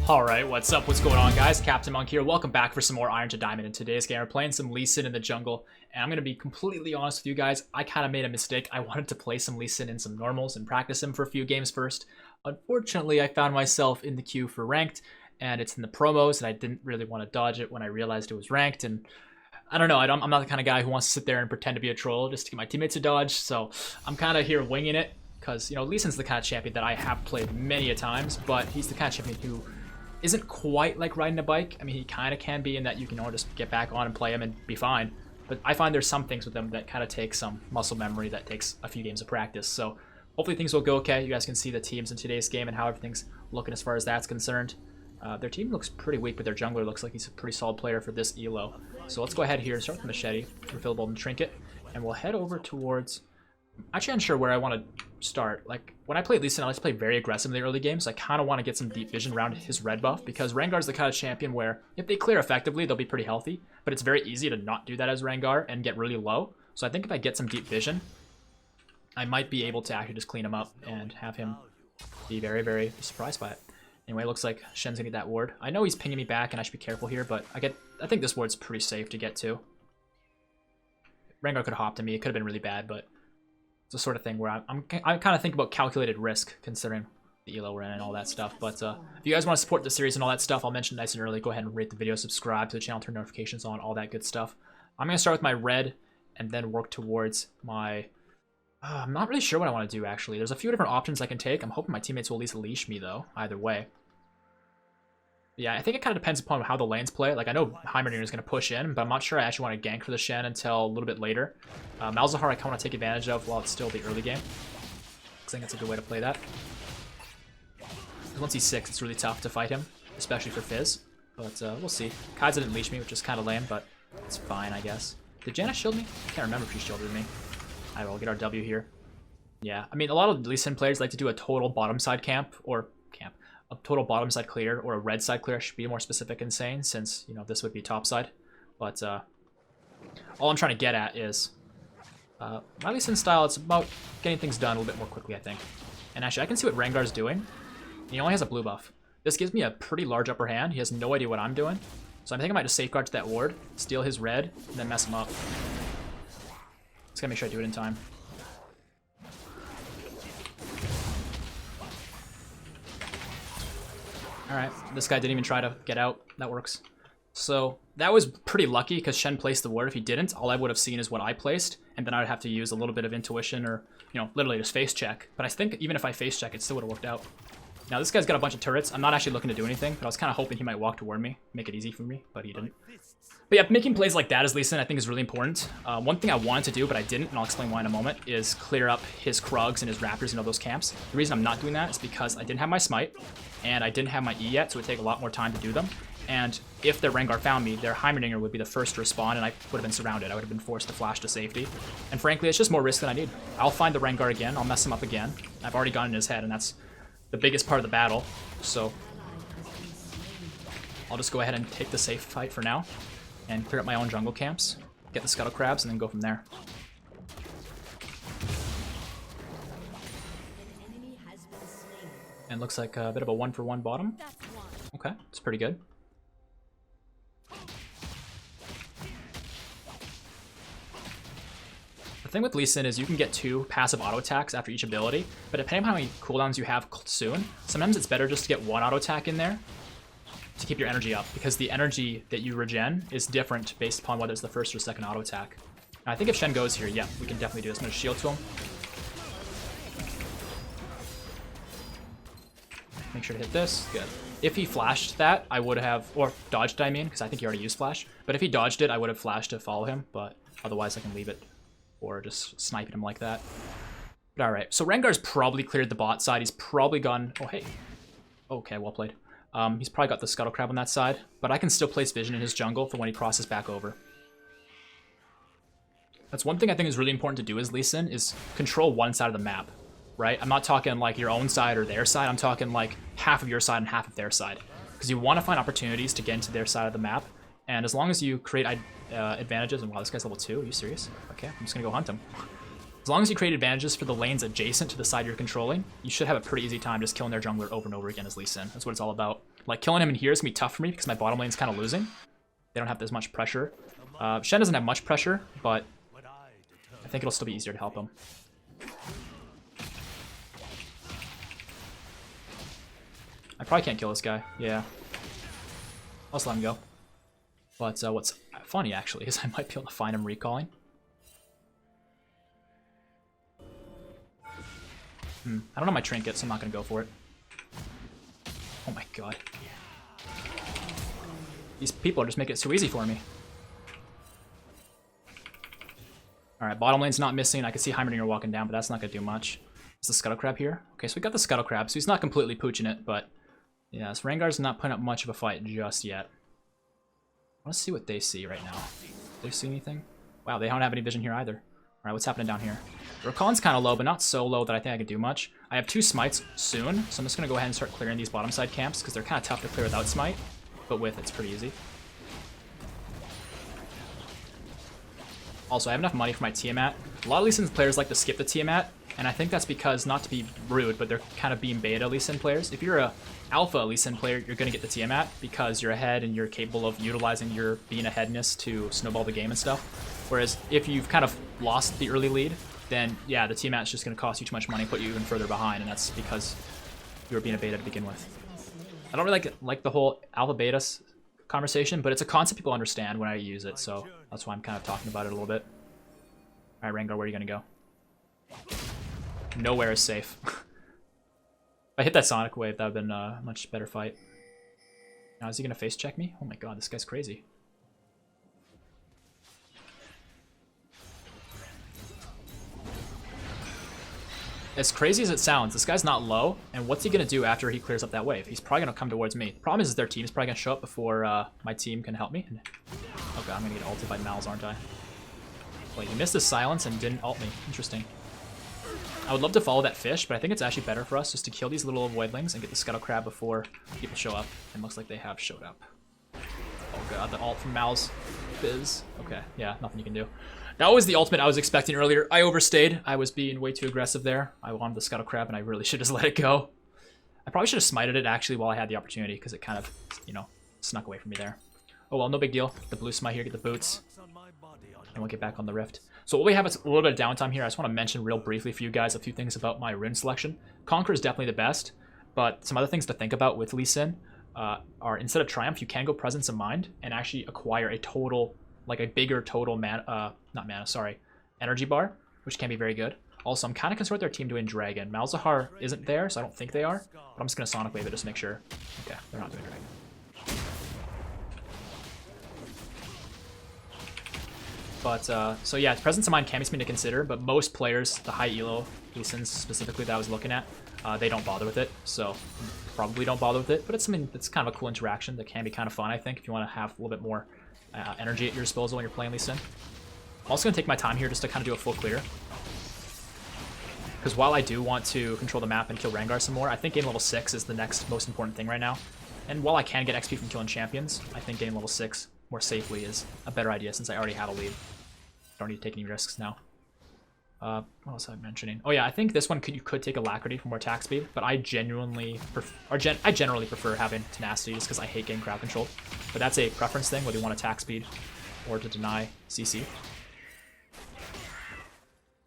Alright, what's up? What's going on, guys? CaptainMonk here. Welcome back for some more Iron to Diamond. In today's game, we're playing some Lee Sin in the jungle. And I'm going to be completely honest with you guys. I kind of made a mistake. I wanted to play some Lee Sin in some normals and practice him for a few games first. Unfortunately, I found myself in the queue for ranked. And it's in the promos, and I didn't really want to dodge it when I realized it was ranked. And I don't know, I'm not the kind of guy who wants to sit there and pretend to be a troll just to get my teammates to dodge. So I'm kind of here winging it. Because, you know, Lee Sin's the kind of champion that I have played many a times. But he's the kind of champion who isn't quite like riding a bike. I mean, he kind of can be in that you can just get back on and play him and be fine. But I find there's some things with him that kind of take some muscle memory that takes a few games of practice. So hopefully things will go okay. You guys can see the teams in today's game and how everything's looking as far as that's concerned. Their team looks pretty weak, but their jungler looks like he's a pretty solid player for this elo. So let's go ahead here and start with Machete, refillable and Trinket, and we'll head over towards... I'm actually unsure where I want to start. Like, when I play Lee Sin, I like to play very aggressive in the early games. I kind of want to get some deep vision around his red buff, because Rengar's the kind of champion where if they clear effectively, they'll be pretty healthy, but it's very easy to not do that as Rengar and get really low. So I think if I get some deep vision, I might be able to actually just clean him up and have him be very, very surprised by it. Anyway, it looks like Shen's gonna get that ward. I know he's pinging me back and I should be careful here, but I think this ward's pretty safe to get to. Rengar could have hopped to me. It could have been really bad, but it's the sort of thing where I kind of think about calculated risk considering the elo we're in and all that stuff. But if you guys want to support the series and all that stuff, I'll mention nice and early. Go ahead and rate the video, subscribe to the channel, turn notifications on, all that good stuff. I'm going to start with my red and then work towards my... I'm not really sure what I want to do, actually. There's a few different options I can take. I'm hoping my teammates will at least leash me, though, either way. Yeah, I think it kind of depends upon how the lanes play. Like, I know Heimerdinger is going to push in, but I'm not sure I actually want to gank for the Shen until a little bit later. Malzahar I kind of want to take advantage of while it's still the early game. I think that's a good way to play that. Because once he's 6, it's really tough to fight him, especially for Fizz. But we'll see. Kai'Sa didn't leash me, which is kind of lame, but it's fine, I guess. Did Janna shield me? I can't remember if she shielded me. I will get our W here. Yeah, I mean, a lot of Lee Sin players like to do a total bottom side camp, or a total bottom side clear, or a red side clear. I should be more specific and saying, since, you know, this would be top side. But all I'm trying to get at is my Lee Sin style, it's about getting things done a little bit more quickly, I think. And actually, I can see what Rengar's doing. He only has a blue buff. This gives me a pretty large upper hand. He has no idea what I'm doing. So I think I might just safeguard to that ward, steal his red, and then mess him up. Just gotta make sure I do it in time. Alright, this guy didn't even try to get out. That works. So that was pretty lucky because Shen placed the ward. If he didn't, all I would have seen is what I placed, and then I would have to use a little bit of intuition or, you know, literally just face check. But I think even if I face check, it still would have worked out. Now this guy's got a bunch of turrets. I'm not actually looking to do anything, but I was kind of hoping he might walk toward me, make it easy for me, but he didn't. But yeah, making plays like that as Lee Sin I think is really important. One thing I wanted to do, but I didn't, and I'll explain why in a moment, is clear up his Krugs and his Raptors and all those camps. The reason I'm not doing that is because I didn't have my Smite, and I didn't have my E yet, so it would take a lot more time to do them. And if their Rengar found me, their Heimerdinger would be the first to respawn, and I would have been surrounded. I would have been forced to flash to safety. And frankly, it's just more risk than I need. I'll find the Rengar again, I'll mess him up again. I've already gotten in his head, and that's the biggest part of the battle. So I'll just go ahead and take the safe fight for now and clear up my own jungle camps, get the Scuttle Crabs, and then go from there. And looks like a bit of a 1-for-1 bottom. Okay, it's pretty good. The thing with Lee Sin is you can get 2 passive auto attacks after each ability, but depending on how many cooldowns you have soon, sometimes it's better just to get 1 auto attack in there to keep your energy up, because the energy that you regen is different based upon whether it's the first or second auto attack. Now, I think if Shen goes here, yeah, we can definitely do this. I'm going to shield to him. Make sure to hit this. Good. If he flashed that, I would have, or dodged, I mean, because I think he already used flash. But if he dodged it, I would have flashed to follow him, but otherwise I can leave it or just sniping him like that. But alright, so Rengar's probably cleared the bot side. He's probably gone... Oh, hey. Okay, well played. He's probably got the Scuttle Crab on that side, but I can still place vision in his jungle for when he crosses back over. That's one thing I think is really important to do as Lee Sin, is control one side of the map, right? I'm not talking like your own side or their side. I'm talking like half of your side and half of their side. Because you want to find opportunities to get into their side of the map, and as long as you create advantages... And wow, this guy's level 2. Are you serious? Okay, I'm just going to go hunt him. As long as you create advantages for the lanes adjacent to the side you're controlling, you should have a pretty easy time just killing their jungler over and over again as Lee Sin. That's what it's all about. Like, killing him in here is going to be tough for me because my bottom lane's kind of losing. They don't have as much pressure. Shen doesn't have much pressure, but I think it'll still be easier to help him. I probably can't kill this guy. Yeah. I'll just let him go. But what's funny, actually, is I might be able to find him recalling. I don't know my trinket, so I'm not going to go for it. Oh my god. These people are just making it so easy for me. Alright, bottom lane's not missing. I can see Heimerdinger walking down, but that's not going to do much. Is the Scuttle Crab here? Okay, so we got the Scuttle Crab, so he's not completely pooching it, but... yeah, so Rengar's not putting up much of a fight just yet. I want to see what they see right now. Do they see anything? Wow, they don't have any vision here either. Alright, what's happening down here? Rakan's kind of low, but not so low that I think I can do much. I have 2 smites soon, so I'm just going to go ahead and start clearing these bottom side camps, because they're kind of tough to clear without smite, but with it's pretty easy. Also, I have enough money for my Tiamat. A lot of Lee Sin players like to skip the Tiamat, and I think that's because, not to be rude, but they're kind of being beta Lee Sin players. If you're a alpha Lee Sin player, you're going to get the Tiamat because you're ahead and you're capable of utilizing your being aheadness to snowball the game and stuff. Whereas if you've kind of lost the early lead, then yeah, the Tiamat's just going to cost you too much money, put you even further behind, and that's because you were being a beta to begin with. I don't really like the whole alpha beta conversation, but it's a concept people understand when I use it, so that's why I'm kind of talking about it a little bit. Alright, Rengar, where are you going to go? Nowhere is safe. If I hit that Sonic Wave, that would have been a much better fight. Now, is he going to face check me? Oh my god, this guy's crazy. As crazy as it sounds, this guy's not low, and what's he going to do after he clears up that wave? He's probably going to come towards me. The problem is their team is probably going to show up before my team can help me. Okay, I'm going to get ulted by Mal's, aren't I? Wait, he missed his silence and didn't ult me. Interesting. I would love to follow that fish, but I think it's actually better for us just to kill these little voidlings and get the Scuttle Crab before people show up. And looks like they have showed up. Oh god, the ult from Mal's Fizz. Okay, yeah, nothing you can do. That was the ultimate I was expecting earlier. I overstayed. I was being way too aggressive there. I wanted the Scuttle Crab and I really should have just let it go. I probably should have smited it actually while I had the opportunity because it kind of, you know, snuck away from me there. Oh well, no big deal. Get the blue smite here, get the boots. And we'll get back on the Rift. So what we have is a little bit of downtime here. I just want to mention real briefly for you guys a few things about my rune selection. Conqueror is definitely the best, but some other things to think about with Lee Sin are instead of Triumph, you can go Presence of Mind and actually acquire a total, like a bigger total energy bar, which can be very good. Also, I'm kind of concerned with their team doing Dragon. Malzahar isn't there, so I don't think they are, but I'm just going to Sonic Wave it just to make sure. Okay, they're not doing Dragon. But, so yeah, Presence of Mind can be something to consider, but most players, the high elo, Lee Sins specifically that I was looking at, they don't bother with it, so probably don't bother with it, but it's something that's kind of a cool interaction that can be kind of fun, I think, if you want to have a little bit more energy at your disposal when you're playing Lee Sin. I'm also going to take my time here just to kind of do a full clear. Because while I do want to control the map and kill Rengar some more, I think getting level 6 is the next most important thing right now. And while I can get XP from killing champions, I think getting level 6 more safely is a better idea since I already have a lead. Don't need to take any risks now. What else am I mentioning? Oh yeah, I think this one you could take Alacrity for more attack speed, but I generally prefer having Tenacity just because I hate getting crowd controlled. But that's a preference thing, whether you want attack speed or to deny CC.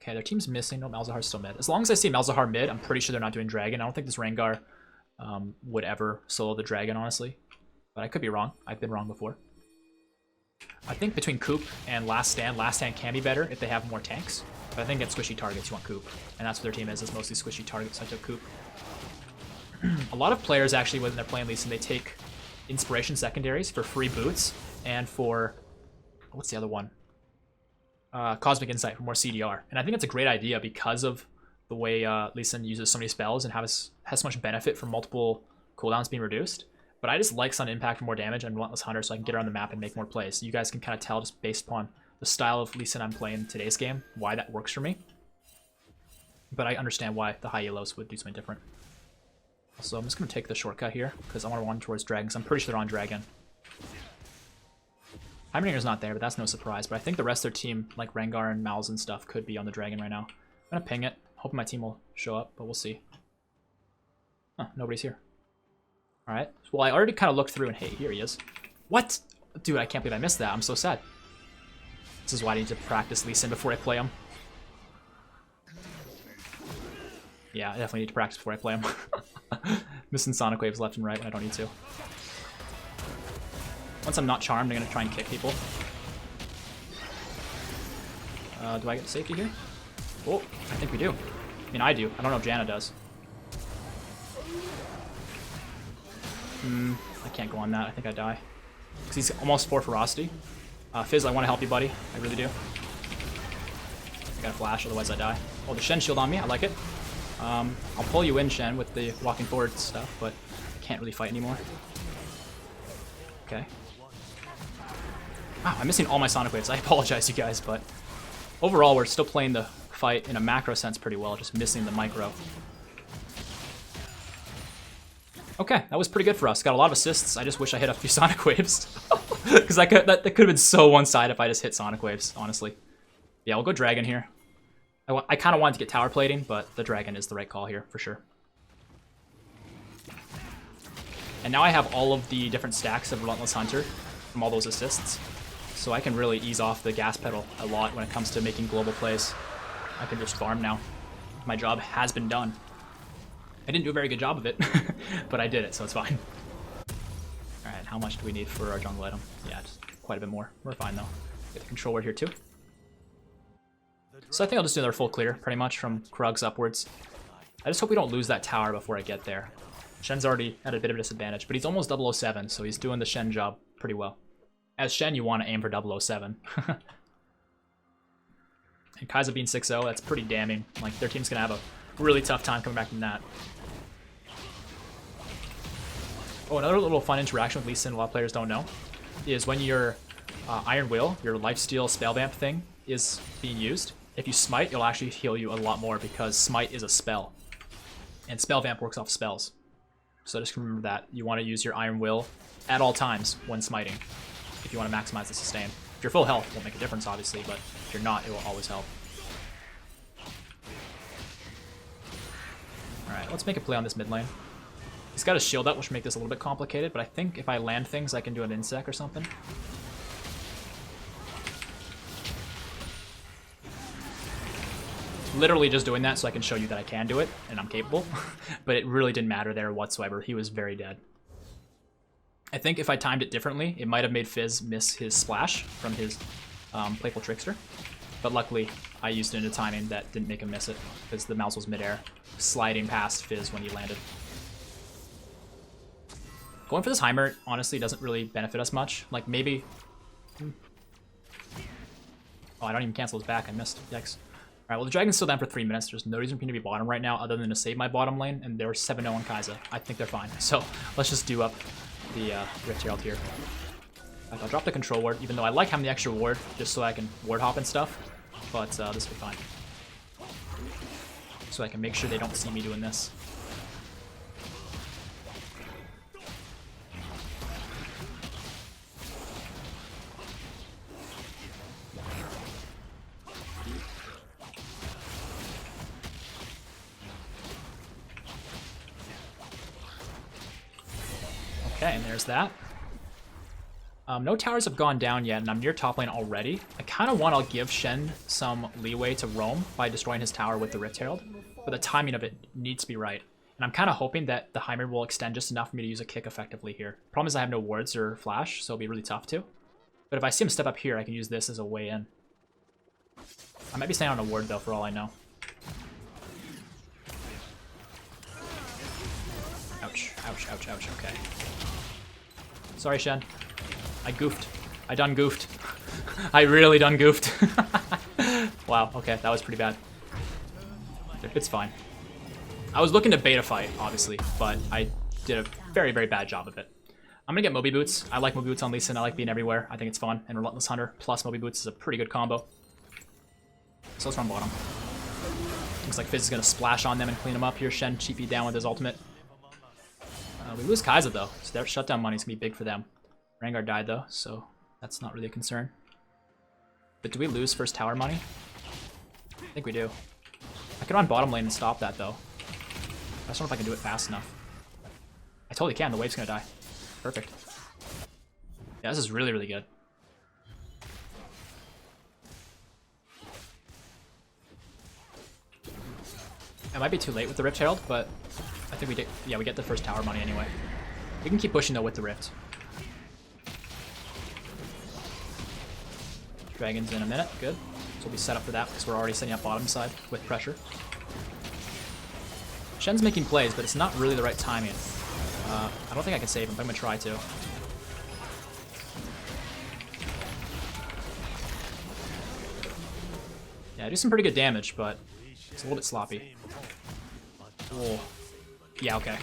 Okay, their team's missing. No, Malzahar's still mid. As long as I see Malzahar mid, I'm pretty sure they're not doing Dragon. I don't think this Rengar would ever solo the Dragon, honestly. But I could be wrong. I've been wrong before. I think between Coop and Last Stand can be better if they have more tanks. But I think at squishy targets, you want Coop. And that's what their team is mostly squishy targets, so I took Coop. A lot of players, actually, when they're playing Lee Sin, they take Inspiration Secondaries for free boots and for... what's the other one? Cosmic Insight for more CDR. And I think it's a great idea because of the way Lee Sin uses so many spells and has so much benefit from multiple cooldowns being reduced. But I just like Sun Impact for more damage and Relentless Hunter so I can get around the map and make more plays. You guys can kind of tell just based upon the style of Lee Sin I'm playing today's game why that works for me. But I understand why the high elos would do something different. So I'm just going to take the shortcut here because I want to run towards Dragons. I'm pretty sure they're on Dragon. Heimerlinger's not there, but that's no surprise. But I think the rest of their team, like Rengar and Malz and stuff, could be on the Dragon right now. I'm going to ping it. Hoping my team will show up, but we'll see. Huh, nobody's here. Alright. Well, I already kind of looked through and hey, here he is. What? Dude, I can't believe I missed that. I'm so sad. This is why I need to practice Lee Sin before I play him. Yeah, I definitely need to practice before I play him. Missing Sonic Waves left and right when I don't need to. Once I'm not charmed, I'm going to try and kick people. Do I get safety here? Oh, I think we do. I mean, I do. I don't know if Janna does. I can't go on that. I think I die. Because he's almost 4 ferocity. Fizz, I want to help you, buddy. I really do. I gotta flash, otherwise I die. Oh, the Shen shield on me. I like it. I'll pull you in, Shen, with the walking forward stuff, but I can't really fight anymore. Okay. Wow, I'm missing all my Sonic Waves. I apologize, you guys, but overall, we're still playing the fight in a macro sense pretty well, just missing the micro. Okay, that was pretty good for us. Got a lot of assists. I just wish I hit a few Sonic Waves. Because that could have been so one-sided if I just hit Sonic Waves, honestly. Yeah, we'll go Dragon here. I kind of wanted to get tower plating, but the Dragon is the right call here, for sure. And now I have all of the different stacks of Relentless Hunter from all those assists. So I can really ease off the gas pedal a lot when it comes to making global plays. I can just farm now. My job has been done. I didn't do a very good job of it, but I did it, so it's fine. Alright, how much do we need for our jungle item? Yeah, just quite a bit more. We're fine, though. Get the control word here, too. So I think I'll just do another full clear, pretty much, from Krugs upwards. I just hope we don't lose that tower before I get there. Shen's already at a bit of a disadvantage, but he's almost 007, so he's doing the Shen job pretty well. As Shen, you want to aim for 007. And Kai'Sa being 6-0, that's pretty damning. Like, their team's going to have a really tough time coming back from that. Oh, another little fun interaction with Lee Sin a lot of players don't know is when your Iron Will, your lifesteal spell vamp thing, is being used. If you smite, it'll actually heal you a lot more because smite is a spell. And spell vamp works off spells. So just remember that. You want to use your Iron Will at all times when smiting if you want to maximize the sustain. If you're full health, it won't make a difference, obviously, but if you're not, it will always help. Alright, let's make a play on this mid lane. He's got a shield up, which will make this a little bit complicated, but I think if I land things, I can do an insect or something. Literally just doing that so I can show you that I can do it, and I'm capable. But it really didn't matter there whatsoever. He was very dead. I think if I timed it differently, it might have made Fizz miss his splash from his Playful Trickster. But luckily, I used it in a timing that didn't make him miss it, because the mouse was midair, sliding past Fizz when he landed. Going for this Heimer, honestly, doesn't really benefit us much. Like, maybe... Oh, I don't even cancel his back. I missed. Yikes. Alright, well, the Dragon's still down for 3 minutes. There's no reason for me to be bottom right now other than to save my bottom lane, and they're 7-0 on Kai'Sa. I think they're fine. So, let's just do up the Rift Herald here. I'll drop the control ward, even though I like having the extra ward, just so I can ward hop and stuff. But this will be fine. So I can make sure they don't see me doing this. Okay, and there's that. No towers have gone down yet, and I'm near top lane already. I kind of want to give Shen some leeway to roam by destroying his tower with the Rift Herald, but the timing of it needs to be right. And I'm kind of hoping that the Heimer will extend just enough for me to use a kick effectively here. Problem is I have no wards or flash, so it'll be really tough to. But if I see him step up here, I can use this as a way in. I might be staying on a ward, though, for all I know. Ouch, ouch, ouch, ouch, okay. Sorry, Shen. I goofed. I done goofed. I really done goofed. Wow, okay, that was pretty bad. It's fine. I was looking to bait a fight, obviously, but I did a very, very bad job of it. I'm gonna get Moby Boots. I like Moby Boots on Lee Sin. I like being everywhere. I think it's fun. And Relentless Hunter plus Moby Boots is a pretty good combo. So let's run bottom. Looks like Fizz is gonna splash on them and clean them up here. Shen cheapy down with his ultimate. We lose Kai'Sa though, so their shutdown money's gonna be big for them. Rengar died though, so that's not really a concern. But do we lose first tower money? I think we do. I could run bottom lane and stop that though. I just don't know if I can do it fast enough. I totally can. The wave's gonna die. Perfect. Yeah, this is really, really good. It might be too late with the Rift Herald, but I think we did. Yeah, we get the first tower money anyway. We can keep pushing though with the Rift. Dragons in a minute. Good. So we'll be set up for that because we're already setting up bottom side with pressure. Shen's making plays, but it's not really the right timing. I don't think I can save him, but I'm going to try to. Yeah, I do some pretty good damage, but it's a little bit sloppy. Oh. Yeah, okay.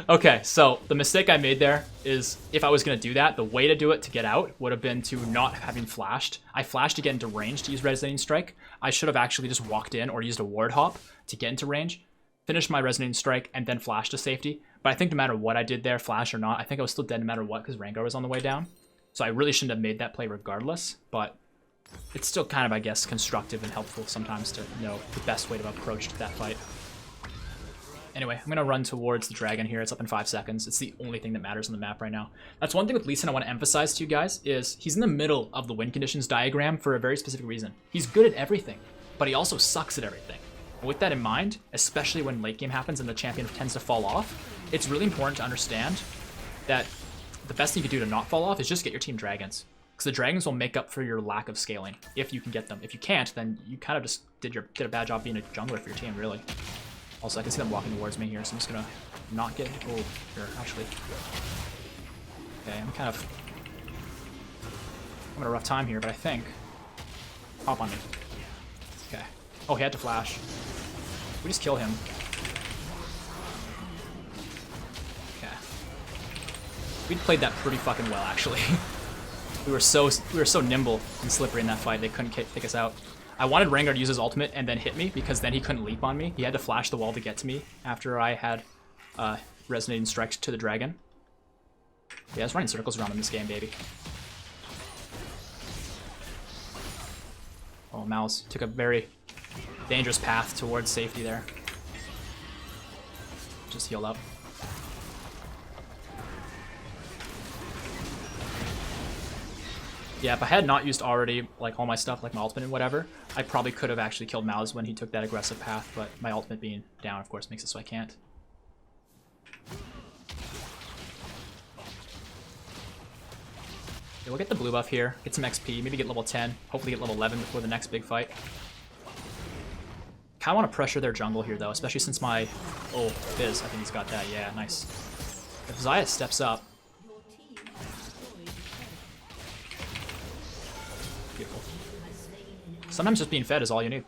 Okay, so the mistake I made there is if I was going to do that, the way to do it to get out would have been to not having flashed. I flashed to get into range to use Resonating Strike. I should have actually just walked in or used a ward hop to get into range, finished my Resonating Strike, and then flashed to safety. But I think no matter what I did there, flash or not, I think I was still dead no matter what because Rengar was on the way down. So I really shouldn't have made that play regardless, but it's still kind of, I guess, constructive and helpful sometimes to know the best way to approach that fight. Anyway, I'm going to run towards the dragon here. It's up in 5 seconds. It's the only thing that matters on the map right now. That's one thing with Lee Sin I want to emphasize to you guys is he's in the middle of the win conditions diagram for a very specific reason. He's good at everything, but he also sucks at everything. And with that in mind, especially when late game happens and the champion tends to fall off, it's really important to understand that the best thing you can do to not fall off is just get your team dragons. Because the dragons will make up for your lack of scaling, if you can get them. If you can't, then you kind of just did a bad job being a jungler for your team, really. Also, I can see them walking towards me here, so I'm just gonna not get... Oh, here, actually. Okay, I'm having a rough time here, but I think... Hop on me. Okay. Oh, he had to flash. We just kill him. Okay. We played that pretty fucking well, actually. we were so nimble and slippery in that fight, they couldn't take us out. I wanted Rengar to use his ultimate and then hit me because then he couldn't leap on me. He had to flash the wall to get to me after I had Resonating Strike to the dragon. Yeah, I was running circles around in this game, baby. Oh, Mouse took a very dangerous path towards safety there. Just heal up. Yeah, if I had not used already, like, all my stuff, like my ultimate and whatever, I probably could have actually killed Mouse when he took that aggressive path, but my ultimate being down, of course, makes it so I can't. Yeah, we'll get the blue buff here, get some XP, maybe get level 10, hopefully get level 11 before the next big fight. Kinda want to pressure their jungle here, though, especially since my... Oh, Fizz, I think he's got that, yeah, nice. If Xayah steps up... Beautiful. Sometimes just being fed is all you need.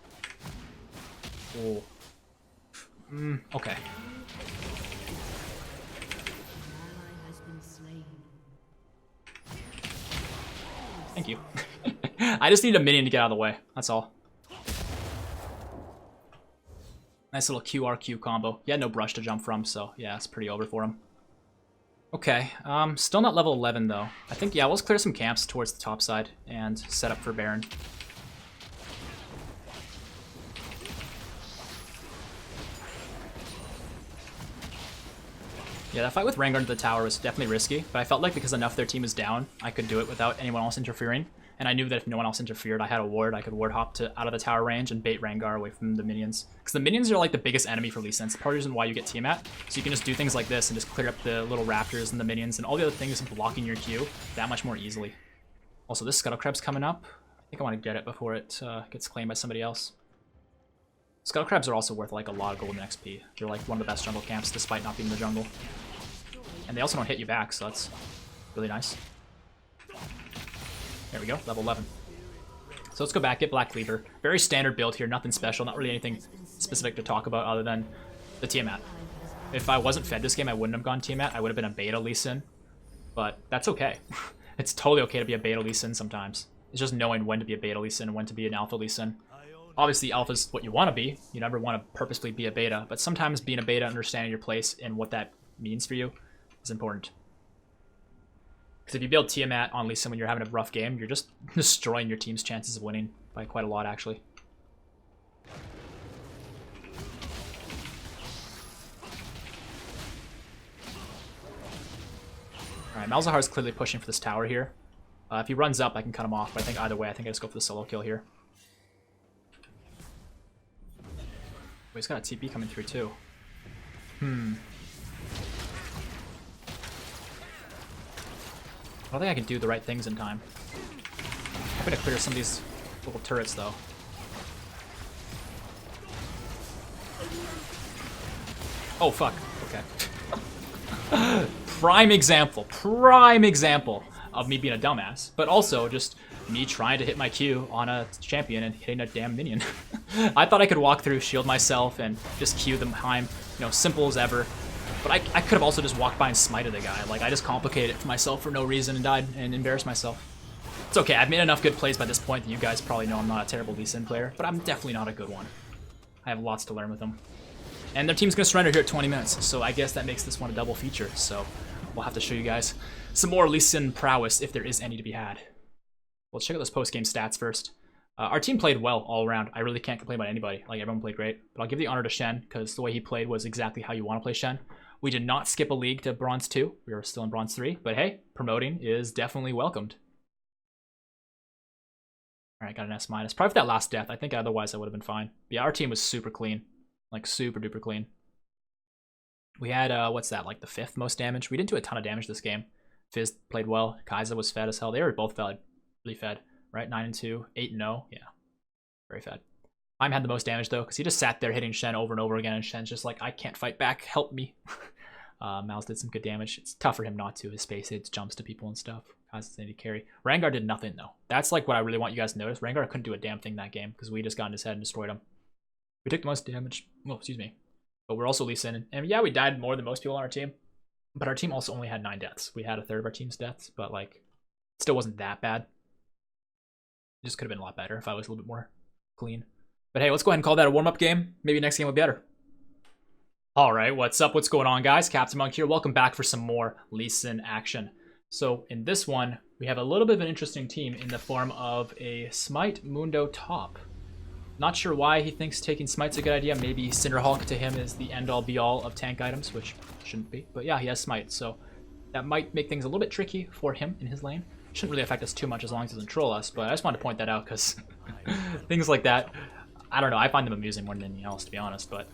Oh. Okay. Thank you. I just need a minion to get out of the way. That's all. Nice little QRQ combo. He had no brush to jump from, so yeah, it's pretty over for him. Okay, still not level 11 though. I think, yeah, let's clear some camps towards the top side and set up for Baron. Yeah, that fight with Rengar into the tower was definitely risky, but I felt like because enough of their team is down, I could do it without anyone else interfering. And I knew that if no one else interfered, I had a ward. I could ward hop out of the tower range and bait Rengar away from the minions. Because the minions are like the biggest enemy for Lee Sin. It's part of the reason why you get Tiamat. So you can just do things like this and just clear up the little raptors and the minions and all the other things blocking your Q that much more easily. Also, this Scuttle Crab's coming up. I think I want to get it before it gets claimed by somebody else. Scuttle Crabs are also worth like a lot of gold and XP. They're like one of the best jungle camps despite not being in the jungle. And they also don't hit you back, so that's really nice. There we go, level 11. So let's go back, get Black Cleaver. Very standard build here, nothing special, not really anything specific to talk about other than the Tiamat. If I wasn't fed this game, I wouldn't have gone Tiamat. I would have been a beta Lee Sin, but that's okay. It's totally okay to be a beta Lee Sin sometimes. It's just knowing when to be a beta Lee Sin and when to be an alpha Lee Sin. Obviously, alpha's what you want to be. You never want to purposely be a beta, but sometimes being a beta, understanding your place and what that means for you is important. Because if you build Tiamat on Lee Sin when you're having a rough game, you're just destroying your team's chances of winning by quite a lot, actually. Alright, Malzahar's clearly pushing for this tower here. If he runs up, I can cut him off, but I think either way, I think I just go for the solo kill here. Oh, he's got a TP coming through too. I don't think I can do the right things in time. I'm gonna clear some of these little turrets though. Oh fuck, okay. Prime example of me being a dumbass, but also just me trying to hit my Q on a champion and hitting a damn minion. I thought I could walk through, shield myself, and just Q them behind, you know, simple as ever. But I could have also just walked by and smited the guy. Like, I just complicated it for myself for no reason and died and embarrassed myself. It's okay, I've made enough good plays by this point that you guys probably know I'm not a terrible Lee Sin player, but I'm definitely not a good one. I have lots to learn with them. And their team's gonna surrender here at 20 minutes, so I guess that makes this one a double feature. So we'll have to show you guys some more Lee Sin prowess if there is any to be had. Let's check out those post-game stats first. Our team played well all around. I really can't complain about anybody. Like, everyone played great. But I'll give the honor to Shen, because the way he played was exactly how you want to play Shen. We did not skip a league to Bronze 2. We were still in Bronze 3. But hey, promoting is definitely welcomed. Alright, got an S-. Probably for that last death. I think otherwise I would have been fine. But yeah, our team was super clean. Like, super duper clean. We had, what's that, like the 5th most damage? We didn't do a ton of damage this game. Fizz played well. Kai'Sa was fed as hell. They were both fed. Really fed. Right? 9-2. 8-0. Yeah. Very fed. Heim had the most damage, though, because he just sat there hitting Shen over and over again, and Shen's just like, I can't fight back. Help me. Mal's did some good damage. It's tough for him not to. His space hits, jumps to people and stuff. Kai'Sa's need to carry. Rengar did nothing, though. That's like what I really want you guys to notice. Rengar couldn't do a damn thing that game, because we just got in his head and destroyed him. We took the most damage. Oh, excuse me. But we're also Lee Sin. And yeah, we died more than most people on our team. But our team also only had 9 deaths. We had a third of our team's deaths, but like, it still wasn't that bad. It just could have been a lot better if I was a little bit more clean. But hey, let's go ahead and call that a warm-up game. Maybe next game will be better. Alright, what's up? What's going on, guys? CaptainMonk here. Welcome back for some more Lee Sin action. So in this one, we have a little bit of an interesting team in the form of a Smite Mundo top. Not sure why he thinks taking Smite's a good idea. Maybe Cinderhulk to him is the end-all be-all of tank items, which shouldn't be. But yeah, he has Smite, so that might make things a little bit tricky for him in his lane. Shouldn't really affect us too much as long as he doesn't troll us, but I just wanted to point that out because things like that, I don't know, I find them amusing more than anything else, to be honest, but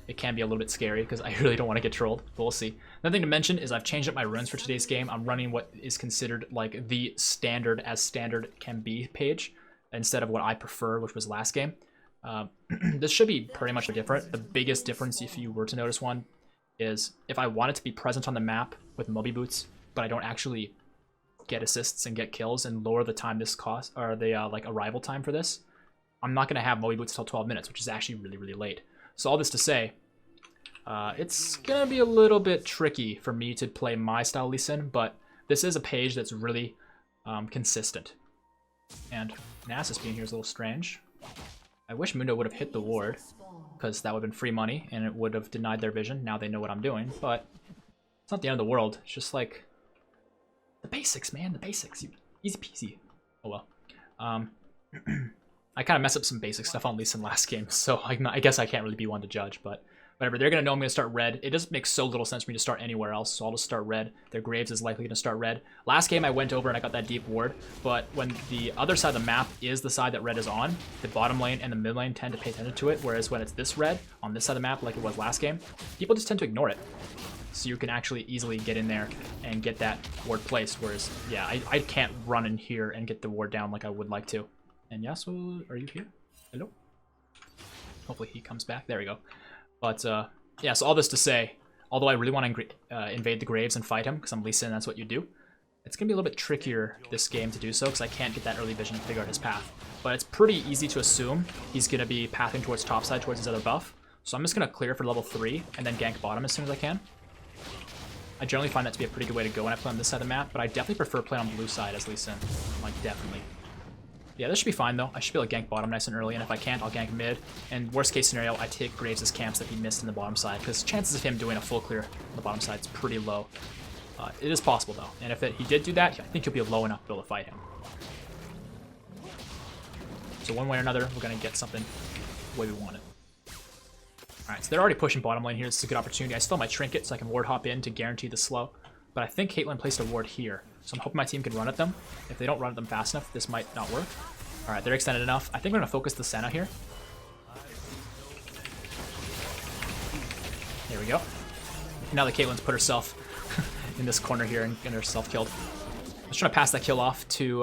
it can be a little bit scary because I really don't want to get trolled, but we'll see. Another thing to mention is I've changed up my runes for today's game. I'm running what is considered like the standard as standard can be page instead of what I prefer, which was last game. This should be pretty much different. The biggest difference, if you were to notice one, is if I want it to be present on the map with Moby Boots, but I don't actually get assists and get kills and lower the time this costs, or the like arrival time for this, I'm not going to have Moby Boots till 12 minutes, which is actually really, really late. So all this to say, it's going to be a little bit tricky for me to play my style Lee Sin, but this is a page that's really consistent. And Nasus being here is a little strange. I wish Mundo would have hit the ward, because that would have been free money, and it would have denied their vision. Now they know what I'm doing, but it's not the end of the world. It's just like, the basics, man, the basics. Easy peasy. Oh well. I kind of messed up some basic stuff on Lee Sin last game, so I guess I can't really be one to judge, but whatever. They're going to know I'm going to start red. It doesn't make so little sense for me to start anywhere else, so I'll just start red. Their Graves is likely going to start red. Last game I went over and I got that deep ward, but when the other side of the map is the side that red is on, the bottom lane and the mid lane tend to pay attention to it, whereas when it's this red on this side of the map like it was last game, people just tend to ignore it. So you can actually easily get in there and get that ward placed, whereas, yeah, I can't run in here and get the ward down like I would like to. And Yasuo, are you here? Hello? Hopefully he comes back. There we go. But, yeah, so all this to say, although I really want to invade the Graves and fight him, because I'm Lee Sin, that's what you do, it's going to be a little bit trickier this game to do so, because I can't get that early vision to figure out his path. But it's pretty easy to assume he's going to be pathing towards topside, towards his other buff. So I'm just going to clear for level 3, and then gank bottom as soon as I can. I generally find that to be a pretty good way to go when I play on this side of the map, but I definitely prefer playing on blue side as Lee Sin. Like, definitely. Yeah, this should be fine, though. I should be able to gank bottom nice and early, and if I can't, I'll gank mid. And worst case scenario, I take Graves' camps that he missed in the bottom side, because chances of him doing a full clear on the bottom side is pretty low. It is possible, though, and if he did do that, I think he'll be low enough to be able to fight him. So one way or another, we're going to get something the way we want it. Alright, so they're already pushing bottom lane here. This is a good opportunity. I still have my trinket, so I can ward hop in to guarantee the slow. but I think Caitlyn placed a ward here. So I'm hoping my team can run at them. If they don't run at them fast enough, this might not work. All right, they're extended enough. I think we're gonna focus the Senna here. There we go. Now that Caitlyn's put herself in this corner here and get herself killed. I was trying to pass that kill off to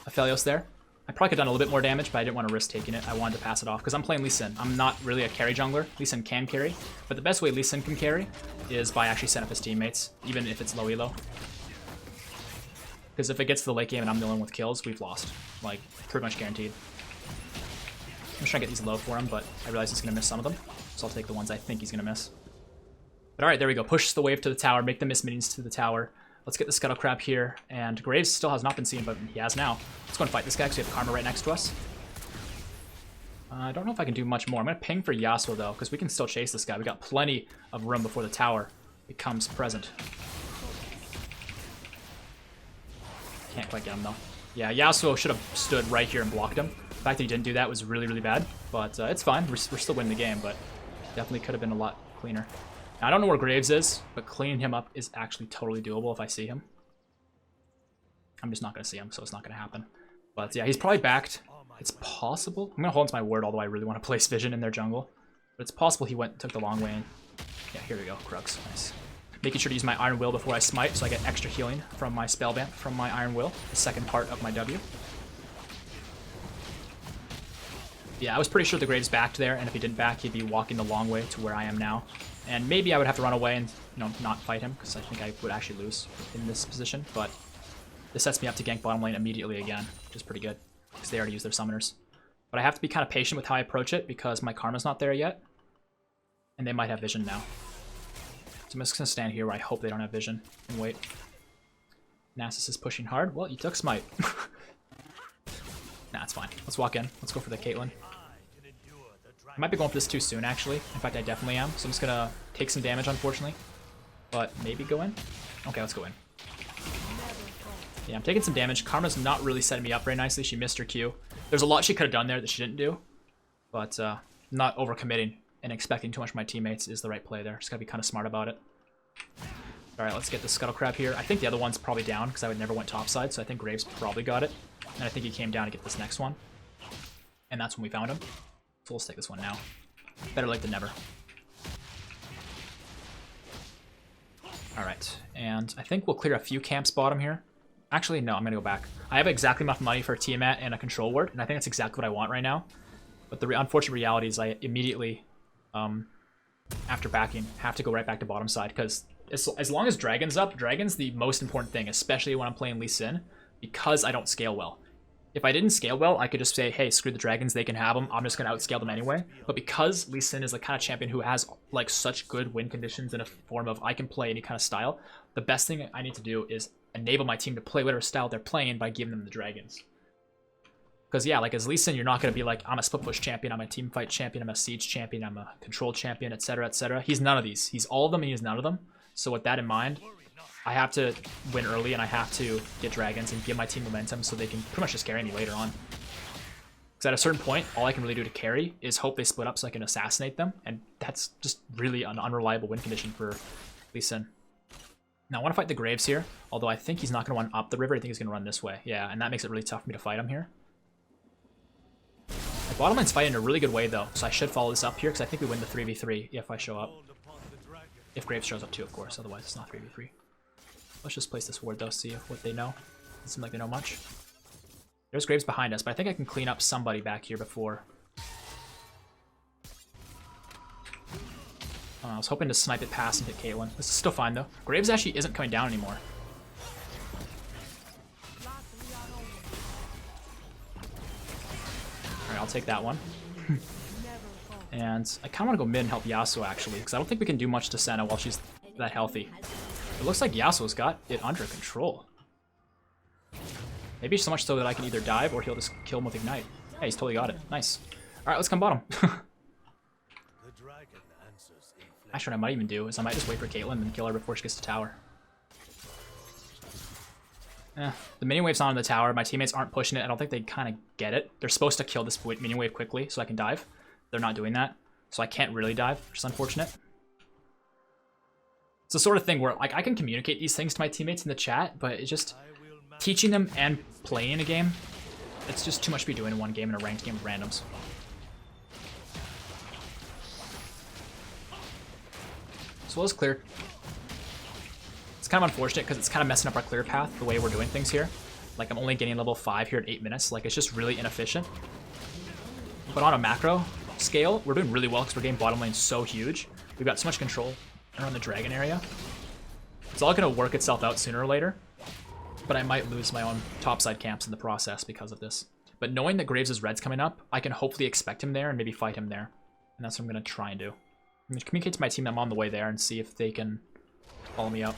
Aphelios there. I probably could have done a little bit more damage, but I didn't want to risk taking it. I wanted to pass it off because I'm playing Lee Sin. I'm not really a carry jungler. Lee Sin can carry, but the best way Lee Sin can carry is by actually setting up his teammates, even if it's low elo. Because if it gets to the late game and I'm the only one with kills, we've lost. Like, pretty much guaranteed. I'm just trying to get these low for him, but I realize he's going to miss some of them. So I'll take the ones I think he's going to miss. But alright, there we go. Push the wave to the tower, make them miss minions to the tower. Let's get the Scuttle Crab here, and Graves still has not been seen, but he has now. Let's go and fight this guy because we have Karma right next to us. I don't know if I can do much more. I'm going to ping for Yasuo, though, because we can still chase this guy. We got plenty of room before the tower becomes present. Can't quite get him, though. Yeah, Yasuo should have stood right here and blocked him. The fact that he didn't do that was really, really bad, but it's fine. We're still winning the game, but definitely could have been a lot cleaner. Now, I don't know where Graves is, but cleaning him up is actually totally doable if I see him. I'm just not going to see him, so it's not going to happen. But yeah, he's probably backed. It's possible. I'm going to hold on to my word, although I really want to place Vision in their jungle. But it's possible he took the long way. And yeah, here we go. Crux. Nice. Making sure to use my Iron Will before I smite, so I get extra healing from my spell band, from my Iron Will, the second part of my W. Yeah, I was pretty sure the Graves backed there, and if he didn't back, he'd be walking the long way to where I am now. And maybe I would have to run away and, you know, not fight him, because I think I would actually lose in this position. But this sets me up to gank bottom lane immediately again, which is pretty good, because they already used their summoners. But I have to be kind of patient with how I approach it, because my Karma's not there yet. And they might have Vision now. So I'm just going to stand here where I hope they don't have Vision and wait. Nasus is pushing hard. Well, you took Smite. Nah, it's fine. Let's walk in. Let's go for the Caitlyn. I might be going for this too soon, actually. In fact, I definitely am. So I'm just going to take some damage, unfortunately. But maybe go in? Okay, let's go in. Yeah, I'm taking some damage. Karma's not really setting me up very nicely. She missed her Q. There's a lot she could have done there that she didn't do. But not overcommitting and expecting too much from my teammates is the right play there. Just got to be kind of smart about it. Alright, let's get the Scuttle Crab here. I think the other one's probably down because I would never went topside, so I think Graves probably got it. And I think he came down to get this next one. And that's when we found him. So let's take this one now. Better late than never. Alright, and I think we'll clear a few camps bottom here. Actually, no, I'm going to go back. I have exactly enough money for a Tiamat and a control ward, and I think that's exactly what I want right now. But the unfortunate reality is I immediately, after backing, have to go right back to bottom side, because as long as Dragon's up, Dragon's the most important thing, especially when I'm playing Lee Sin, because I don't scale well. If I didn't scale well, I could just say, hey, screw the Dragons, they can have them, I'm just going to outscale them anyway. But because Lee Sin is the kind of champion who has like such good win conditions in a form of I can play any kind of style, the best thing I need to do is enable my team to play whatever style they're playing by giving them the Dragons. Because yeah, like as Lee Sin, you're not going to be like, I'm a split push champion, I'm a team fight champion, I'm a siege champion, I'm a control champion, etc, etc. He's none of these. He's all of them and he's none of them. So with that in mind, I have to win early and I have to get Dragons and give my team momentum so they can pretty much just carry me later on. Because at a certain point, all I can really do to carry is hope they split up so I can assassinate them, and that's just really an unreliable win condition for Lee Sin. Now I want to fight the Graves here, although I think he's not going to run up the river, I think he's going to run this way. Yeah, and that makes it really tough for me to fight him here. My bottom lane's fighting in a really good way though, so I should follow this up here because I think we win the 3v3 if I show up. If Graves shows up too, of course, otherwise it's not 3v3. Let's just place this ward though, see what they know. Doesn't seem like they know much. There's Graves behind us, but I think I can clean up somebody back here before. I was hoping to snipe it past and hit Caitlyn. This is still fine though. Graves actually isn't coming down anymore. Alright, I'll take that one. And I kind of want to go mid and help Yasuo actually, because I don't think we can do much to Senna while she's that healthy. It looks like Yasuo's got it under control. Maybe so much so that I can either dive or he'll just kill him with Ignite. Hey, he's totally got it. Nice. Alright, let's come bottom. Actually, what I might even do is I might just wait for Caitlyn and kill her before she gets to tower. The minion wave's not on the tower. My teammates aren't pushing it. I don't think they kind of get it. They're supposed to kill this minion wave quickly so I can dive. They're not doing that. So I can't really dive, which is unfortunate. It's the sort of thing where like I can communicate these things to my teammates in the chat, but it's just teaching them and playing a game, it's just too much to be doing in one game in a ranked game with randoms. So let's clear. It's kind of unfortunate because it's kind of messing up our clear path the way we're doing things here. Like I'm only getting level 5 here at 8 minutes. Like it's just really inefficient. But on a macro scale, we're doing really well because we're getting bottom lane so huge. We've got so much control around the dragon area. It's all going to work itself out sooner or later. But I might lose my own topside camps in the process because of this. But knowing that Graves' red's coming up, I can hopefully expect him there and maybe fight him there. And that's what I'm going to try and do. I'm going to communicate to my team that I'm on the way there and see if they can follow me up.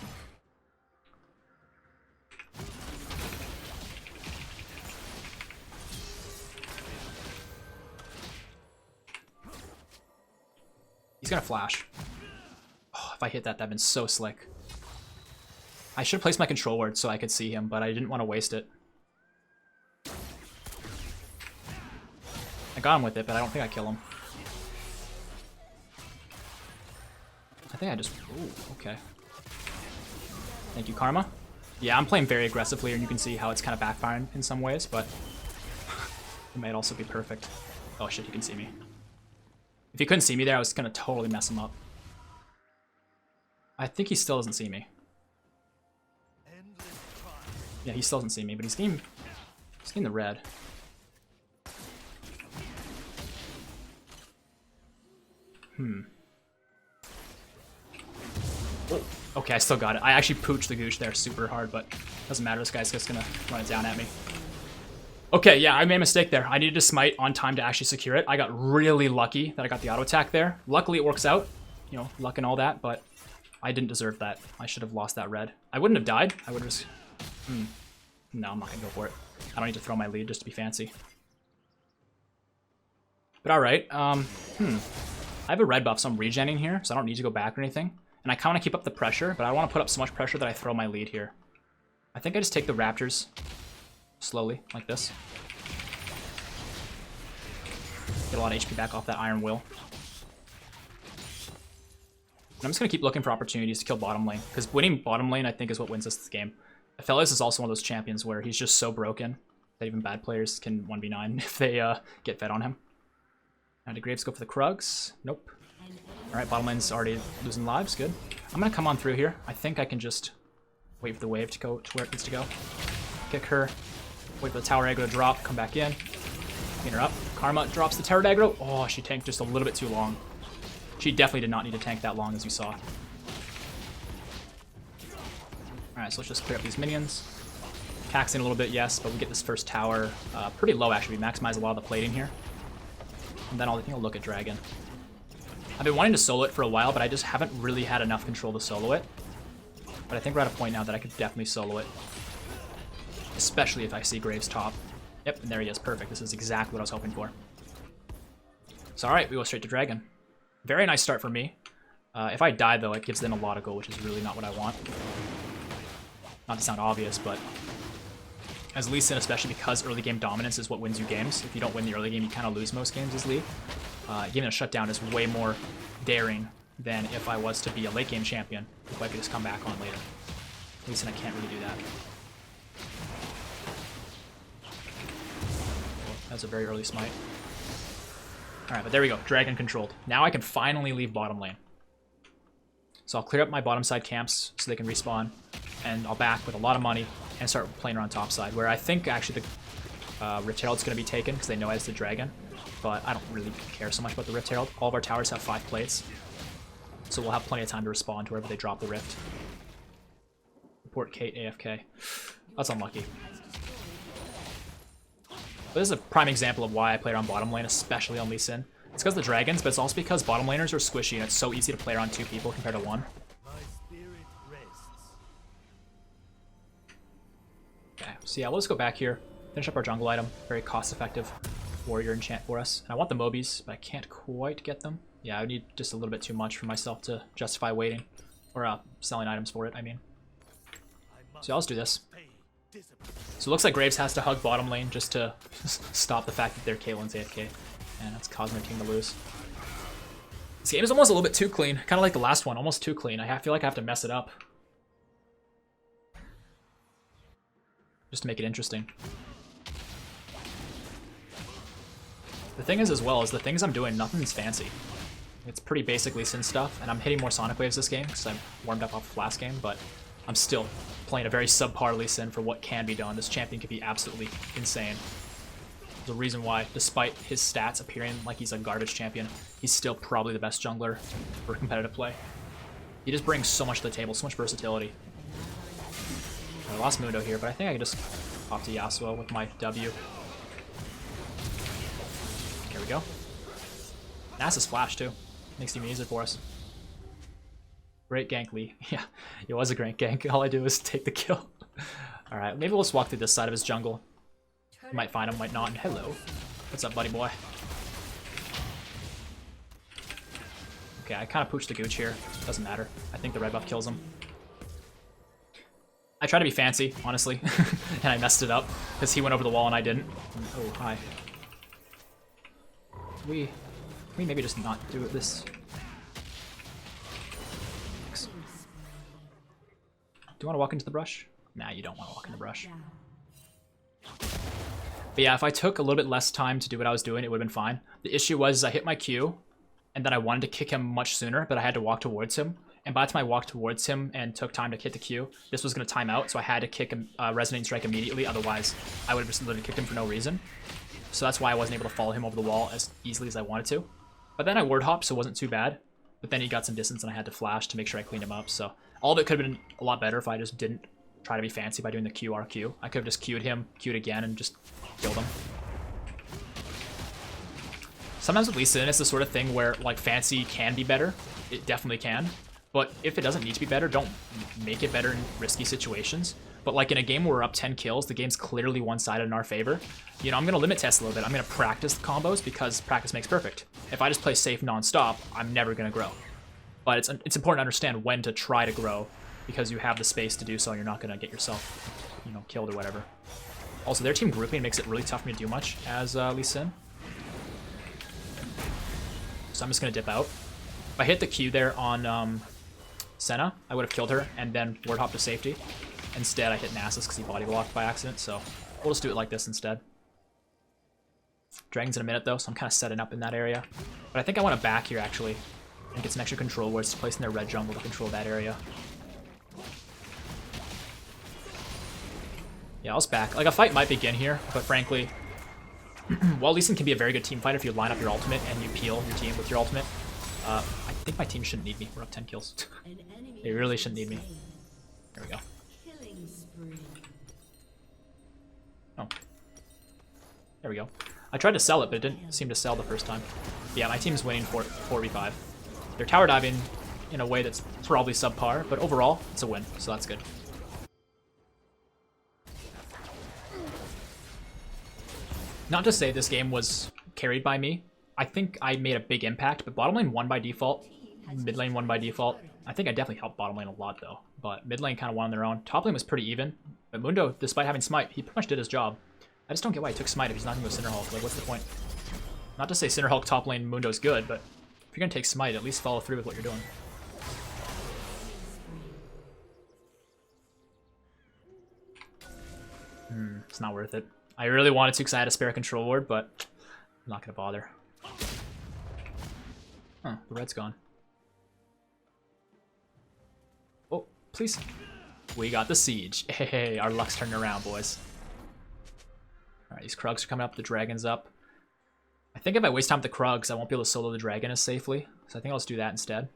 He's going to flash. Oh, if I hit that, that'd been so slick. I should have placed my control ward so I could see him, but I didn't want to waste it. I got him with it, but I don't think I kill him. I think I just... Ooh, okay. Thank you, Karma. Yeah, I'm playing very aggressively, and you can see how it's kind of backfiring in some ways, but it might also be perfect. Oh shit, he can see me. If he couldn't see me there, I was going to totally mess him up. I think he still doesn't see me. Yeah, he still doesn't see me, but he's getting the red. Oh, okay, I still got it. I actually pooched the gooch there super hard, but doesn't matter. This guy's just gonna run it down at me. Okay, yeah, I made a mistake there. I needed to smite on time to actually secure it. I got really lucky that I got the auto attack there. Luckily, it works out. You know, luck and all that, but I didn't deserve that. I should have lost that red. I wouldn't have died. I would have just... No, I'm not gonna go for it. I don't need to throw my lead just to be fancy. But alright, I have a red buff, so I'm regenning here, so I don't need to go back or anything. And I kind of keep up the pressure, but I don't want to put up so much pressure that I throw my lead here. I think I just take the raptors slowly, like this. Get a lot of HP back off that Iron Will. And I'm just going to keep looking for opportunities to kill bottom lane, because winning bottom lane, I think, is what wins us this game. Aphelios is also one of those champions where he's just so broken that even bad players can 1v9 if they get fed on him. Now, did Graves go for the Krugs? Nope. Alright, bottom lane's already losing lives. Good. I'm going to come on through here. I think I can just wait for the wave to go to where it needs to go. Kick her. Wait for the tower aggro to drop. Come back in. Clean her up. Karma drops the tower aggro. Oh, she tanked just a little bit too long. She definitely did not need to tank that long, as you saw. Alright, so let's just clear up these minions. Taxing a little bit, yes, but we get this first tower pretty low, actually. We maximize a lot of the plating here. And then I think I'll look at Dragon. I've been wanting to solo it for a while, but I just haven't really had enough control to solo it. But I think we're at a point now that I could definitely solo it. Especially if I see Graves top. Yep, and there he is. Perfect. This is exactly what I was hoping for. So alright, we go straight to Dragon. Very nice start for me. If I die, though, it gives them a lot of gold, which is really not what I want. Not to sound obvious, but as Lee Sin, especially because early game dominance is what wins you games. If you don't win the early game, you kind of lose most games as Lee. Giving a shutdown is way more daring than if I was to be a late game champion, if I could just come back on later. Lee Sin, I can't really do that. That's a very early smite. Alright, but there we go. Dragon controlled. Now I can finally leave bottom lane. So I'll clear up my bottom side camps so they can respawn, and I'll back with a lot of money and start playing around top side, where I think actually the Rift Herald's going to be taken because they know it's the Dragon, but I don't really care so much about the Rift Herald. All of our towers have 5 plates, so we'll have plenty of time to respond to wherever they drop the Rift. Report Kate AFK. That's unlucky. But this is a prime example of why I play around bottom lane, especially on Lee Sin. It's because of the dragons, but it's also because bottom laners are squishy and it's so easy to play around 2 people compared to 1. Okay, so yeah, we'll just go back here, finish up our jungle item. Very cost-effective warrior enchant for us. And I want the Mobies, but I can't quite get them. Yeah, I would need just a little bit too much for myself to justify waiting. Or selling items for it, I mean. So yeah, let's do this. So it looks like Graves has to hug bottom lane just to stop the fact that their Caitlyn's AFK. And that's causing their team to lose. This game is almost a little bit too clean. Kind of like the last one, almost too clean. I feel like I have to mess it up. Just to make it interesting. The thing is, as well, is the things I'm doing, nothing's fancy. It's pretty basic Lee Sin stuff, and I'm hitting more Sonic Waves this game because I've warmed up off the last game, but I'm still playing a very subpar Lee Sin for what can be done. This champion could be absolutely insane. There's a reason why, despite his stats appearing like he's a garbage champion, he's still probably the best jungler for competitive play. He just brings so much to the table, so much versatility. I lost Mundo here, but I think I can just pop to Yasuo with my W. There we go. Nasa's flash too. Makes it even easier for us. Great gank, Lee. Yeah, it was a great gank. All I do is take the kill. Alright, maybe we'll just walk through this side of his jungle. We might find him, might not. And hello. What's up, buddy boy? Okay, I kind of pooched the Gooch here. Doesn't matter. I think the red buff kills him. I tried to be fancy, honestly, and I messed it up because he went over the wall and I didn't. Oh, hi. We maybe just not do it this. Thanks. Do you want to walk into the brush? Nah, you don't want to walk in the brush. But yeah, if I took a little bit less time to do what I was doing, it would have been fine. The issue was I hit my Q, and then I wanted to kick him much sooner, but I had to walk towards him. And by the time I walked towards him and took time to hit the Q, this was going to time out, so I had to kick him Resonating Strike immediately, otherwise I would have just literally kicked him for no reason. So that's why I wasn't able to follow him over the wall as easily as I wanted to. But then I ward hopped, so it wasn't too bad. But then he got some distance and I had to flash to make sure I cleaned him up, so all of it could have been a lot better if I just didn't try to be fancy by doing the QRQ. I could have just Q'd him, Q'd again, and just killed him. Sometimes with Lee Sin, it's the sort of thing where like fancy can be better. It definitely can. But if it doesn't need to be better, don't make it better in risky situations. But like in a game where we're up 10 kills, the game's clearly one-sided in our favor. You know, I'm going to limit test a little bit. I'm going to practice the combos because practice makes perfect. If I just play safe non-stop, I'm never going to grow. But it's important to understand when to try to grow because you have the space to do so and you're not going to get yourself, you know, killed or whatever. Also, their team grouping makes it really tough for me to do much as Lee Sin. So I'm just going to dip out. If I hit the Q there on Senna, I would have killed her and then ward hop to safety. Instead, I hit Nasus because he body blocked by accident, so we'll just do it like this instead. Dragon's in a minute though, so I'm kind of setting up in that area. But I think I want to back here actually and get some extra control where it's placing their red jungle to control that area. Yeah, I'll just back. Like, a fight might begin here, but frankly, while Lee Sin can be a very good team fighter if you line up your ultimate and you peel your team with your ultimate, I think my team shouldn't need me. We're up 10 kills. They really shouldn't need me. There we go. Oh. There we go. I tried to sell it, but it didn't seem to sell the first time. Yeah, my team's winning 4v5. They're tower diving in a way that's probably subpar, but overall, it's a win, so that's good. Not to say this game was carried by me. I think I made a big impact, but bottom lane won by default. Mid lane won by default. I think I definitely helped bottom lane a lot, though. But mid lane kind of won on their own. Top lane was pretty even. But Mundo, despite having Smite, he pretty much did his job. I just don't get why he took Smite if he's not going to go Cinder Hulk. Like, what's the point? Not to say Cinder Hulk top lane Mundo's good, but if you're going to take Smite, at least follow through with what you're doing. It's not worth it. I really wanted to because I had a spare control ward, but I'm not going to bother. Huh, the red's gone. Oh, please. We got the siege. Hey, our luck's turning around, boys. Alright, these Krugs are coming up, the dragon's up. I think if I waste time with the Krugs, I won't be able to solo the dragon as safely. So I think I'll just do that instead.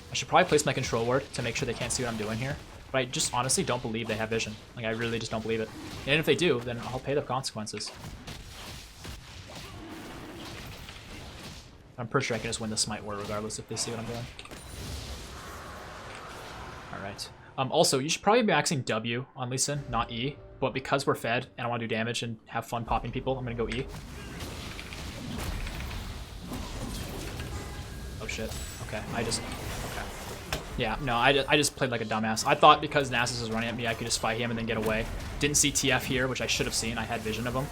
I should probably place my control ward to make sure they can't see what I'm doing here. But I just honestly don't believe they have vision. Like, I really just don't believe it. And if they do, then I'll pay the consequences. I'm pretty sure I can just win the Smite War regardless if they see what I'm doing. Alright. Also, you should probably be maxing W on Lee Sin, not E. But because we're fed and I want to do damage and have fun popping people, I'm going to go E. Oh shit. Okay, I just... Okay. Yeah, no, I just played like a dumbass. I thought because Nasus was running at me, I could just fight him and then get away. Didn't see TF here, which I should have seen. I had vision of him.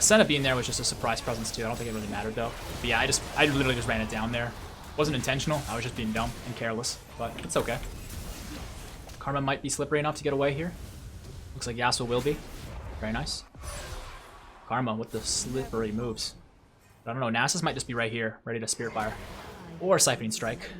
Senna being there was just a surprise presence too. I don't think it really mattered though. But yeah, I literally just ran it down there. Wasn't intentional. I was just being dumb and careless, but it's okay. Karma might be slippery enough to get away here. Looks like Yasuo will be. Very nice. Karma with the slippery moves. But I don't know, Nasus might just be right here, ready to Spirit Fire. Or Siphoning Strike.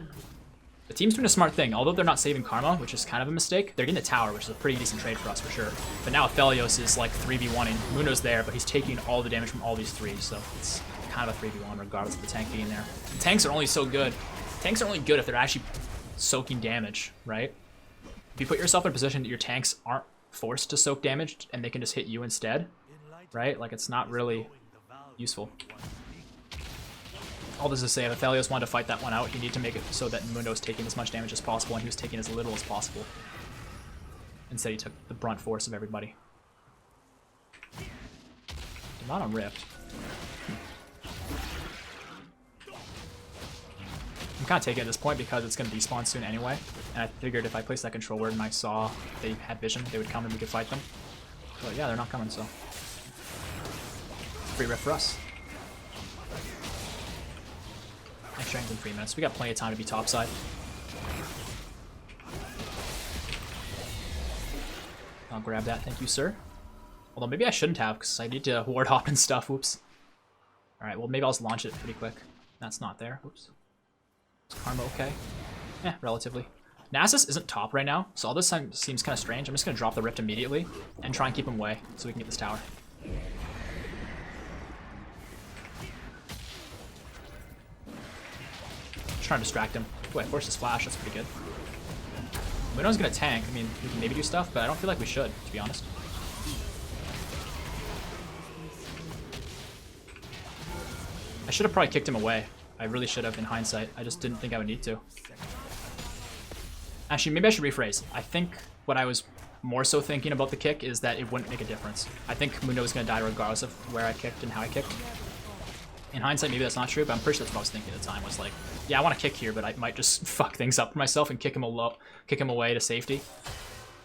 The team's doing a smart thing. Although they're not saving Karma, which is kind of a mistake, they're getting the tower, which is a pretty decent trade for us for sure. But now Aphelios is like 3v1ing. Mundo's there, but he's taking all the damage from all these threes, so it's kind of a 3v1 regardless of the tank being there. And tanks are only so good. Tanks are only good if they're actually soaking damage, right? If you put yourself in a position that your tanks aren't forced to soak damage and they can just hit you instead, right? Like, it's not really useful. All this is to say, if Aphelios wanted to fight that one out, you need to make it so that Mundo's taking as much damage as possible and he was taking as little as possible. Instead, he took the brunt force of everybody. Not on Rift. I'm kind of taking it at this point because it's going to despawn soon anyway. And I figured if I placed that control word and I saw they had vision, they would come and we could fight them. But yeah, they're not coming, so. Free Rift for us. Next strength in 3 minutes. We got plenty of time to be topside. I'll grab that, thank you, sir. Although maybe I shouldn't have, because I need to ward hop and stuff. Whoops. Alright, well maybe I'll just launch it pretty quick. That's not there. Whoops. Is Karma okay? Yeah, relatively. Nasus isn't top right now, so all this time seems kind of strange. I'm just going to drop the Rift immediately and try and keep him away so we can get this tower. Just trying to distract him. Oh, I forced his flash. That's pretty good. Mundo's going to tank. I mean, we can maybe do stuff, but I don't feel like we should, to be honest. I should have probably kicked him away. I really should have in hindsight. I just didn't think I would need to. Actually, maybe I should rephrase. I think what I was more so thinking about the kick is that it wouldn't make a difference. I think Mundo was going to die regardless of where I kicked and how I kicked. In hindsight, maybe that's not true, but I'm pretty sure that's what I was thinking at the time. Was like, yeah, I want to kick here, but I might just fuck things up for myself and kick him away to safety.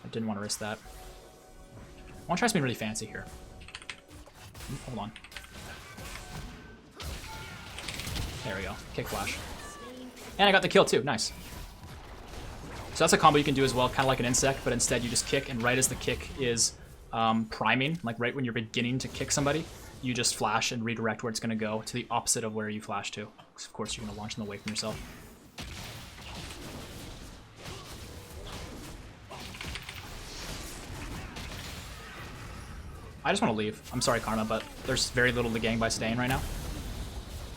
I didn't want to risk that. I want to try something really fancy here. Hold on. There we go. Kick flash. And I got the kill too. Nice. So that's a combo you can do as well, kind of like an insect, but instead you just kick, and right as the kick is priming, like right when you're beginning to kick somebody, you just flash and redirect where it's going to go to the opposite of where you flash to. Because of course you're going to launch them away from yourself. I just want to leave. I'm sorry, Karma, but there's very little to gain by staying right now.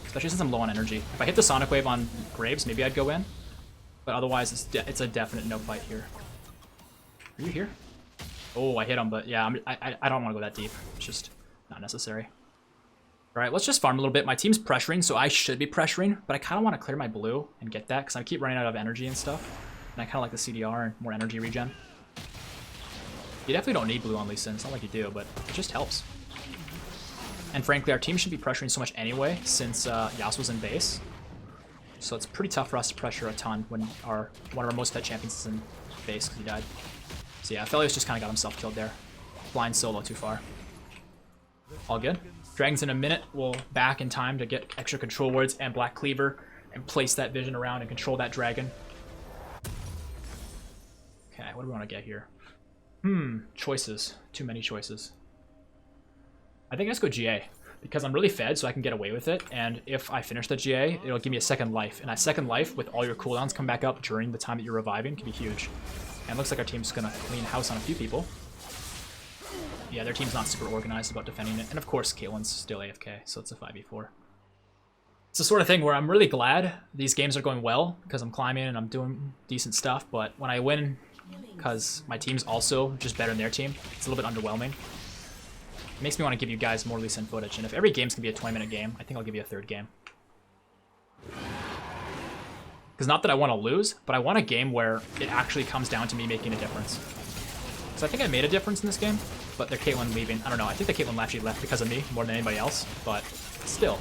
Especially since I'm low on energy. If I hit the Sonic Wave on Graves, maybe I'd go in. But otherwise, it's a definite no fight here. Are you here? Oh, I hit him, but yeah, I don't want to go that deep. It's just not necessary. All right, let's just farm a little bit. My team's pressuring, so I should be pressuring, but I kind of want to clear my blue and get that because I keep running out of energy and stuff. And I kind of like the CDR and more energy regen. You definitely don't need blue on Lee Sin. It's not like you do, but it just helps. And frankly, our team should be pressuring so much anyway since Yasuo's in base. So it's pretty tough for us to pressure a ton when one of our most fed champions is in base because he died. So yeah, Aphelios just kind of got himself killed there. Blind solo too far. All good. Dragons in a minute. We'll back in time to get extra control wards and Black Cleaver and place that vision around and control that dragon. Okay, what do we want to get here? Choices. Too many choices. I think let's go GA. Because I'm really fed, so I can get away with it. And if I finish the GA, it'll give me a second life. And that second life, with all your cooldowns come back up during the time that you're reviving, can be huge. And it looks like our team's going to clean house on a few people. Yeah, their team's not super organized about defending it. And of course, Caitlyn's still AFK, so it's a 5v4. It's the sort of thing where I'm really glad these games are going well, because I'm climbing and I'm doing decent stuff. But when I win, because my team's also just better than their team, it's a little bit underwhelming. It makes me want to give you guys more Lee Sin footage, and if every game's gonna be a 20-minute game, I think I'll give you a third game. Because not that I want to lose, but I want a game where it actually comes down to me making a difference. Because I think I made a difference in this game, but the Caitlyn leaving, I don't know, I think the Caitlyn actually left because of me more than anybody else, but still.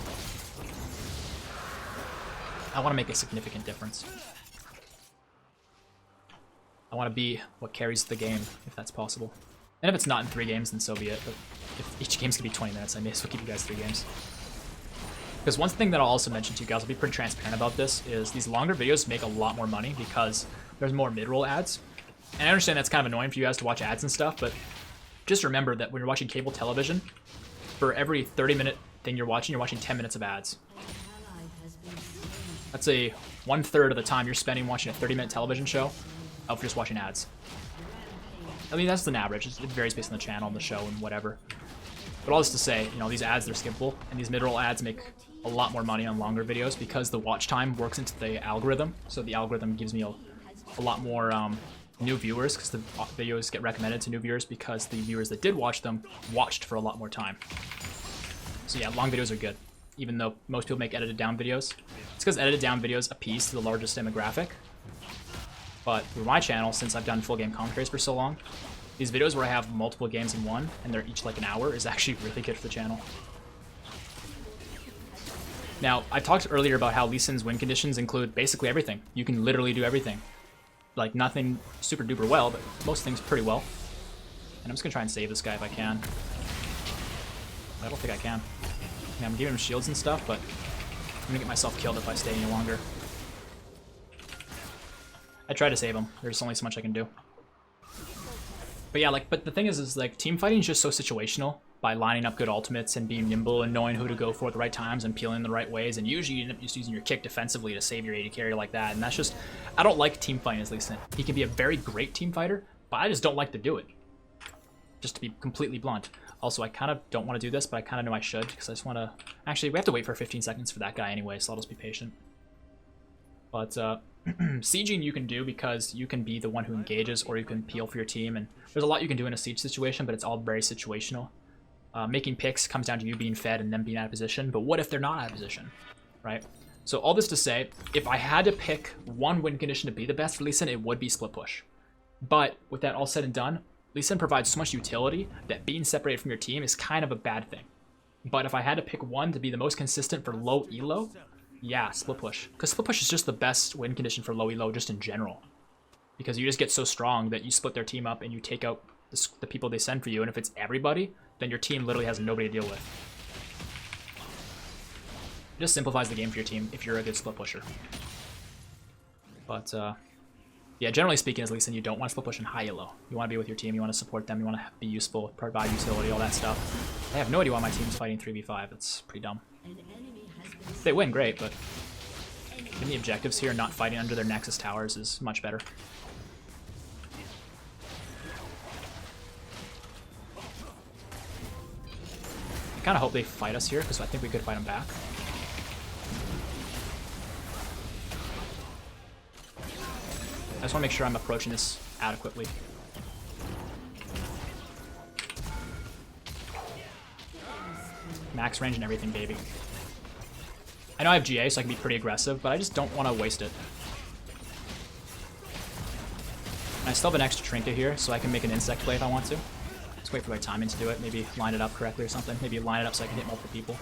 I want to make a significant difference. I want to be what carries the game, if that's possible. And if it's not in 3 games, then so be it. But if each game's gonna be 20 minutes, I may as well keep you guys 3 games. Because one thing that I'll also mention to you guys, I'll be pretty transparent about this, is these longer videos make a lot more money because there's more mid-roll ads. And I understand that's kind of annoying for you guys to watch ads and stuff, but just remember that when you're watching cable television, for every 30-minute thing you're watching 10 minutes of ads. That's a 1/3 of the time you're spending watching a 30-minute television show of just watching ads. I mean, that's an average. It varies based on the channel and the show and whatever. But all this to say, you know, these ads, they're skippable, and these mid-roll ads make a lot more money on longer videos because the watch time works into the algorithm. So the algorithm gives me a lot more new viewers because the videos get recommended to new viewers because the viewers that did watch them watched for a lot more time. So yeah, long videos are good, even though most people make edited down videos. It's because edited down videos appease to the largest demographic. But for my channel, since I've done full game commentaries for so long, these videos where I have multiple games in one and they're each like an hour is actually really good for the channel. Now, I talked earlier about how Lee Sin's win conditions include basically everything. You can literally do everything. Like, nothing super duper well, but most things pretty well. And I'm just gonna try and save this guy if I can. I don't think I can. Yeah, I'm giving him shields and stuff, but I'm gonna get myself killed if I stay any longer. I tried to save him. There's only so much I can do. But yeah, but the thing is like, team fighting is just so situational. By lining up good ultimates and being nimble and knowing who to go for at the right times and peeling in the right ways, and usually you end up just using your kick defensively to save your AD carry like that, and that's just, I don't like team fighting as Lee Sin. He can be a very great team fighter, but I just don't like to do it. Just to be completely blunt. Also, I kind of don't want to do this, but I kind of know I should, because I just want to, actually, we have to wait for 15 seconds for that guy anyway, so I'll just be patient. But, sieging you can do because you can be the one who engages, or you can peel for your team, and there's a lot you can do in a siege situation, but it's all very situational. Making picks comes down to you being fed and them being out of position, but what if they're not out of position, right? So all this to say, if I had to pick one win condition to be the best for Lee Sin, it would be split push. But with that all said and done, Lee Sin provides so much utility that being separated from your team is kind of a bad thing. But if I had to pick one to be the most consistent for low elo, yeah, split push. Because split push is just the best win condition for low elo just in general. Because you just get so strong that you split their team up and you take out the people they send for you, and if it's everybody, then your team literally has nobody to deal with. It just simplifies the game for your team if you're a good split pusher. But, yeah, generally speaking, as Lee Sin, you don't want to split push in high elo. You want to be with your team, you want to support them, you want to be useful, provide utility, all that stuff. I have no idea why my team's fighting 3v5. It's pretty dumb. If they win, great, but getting the objectives here and not fighting under their Nexus towers is much better. I kind of hope they fight us here, because I think we could fight them back. I just want to make sure I'm approaching this adequately. Max range and everything, baby. I know I have GA, so I can be pretty aggressive, but I just don't want to waste it. And I still have an extra trinket here, so I can make an insect play if I want to. Just wait for my timing to do it, maybe line it up correctly or something. Maybe line it up so I can hit multiple people.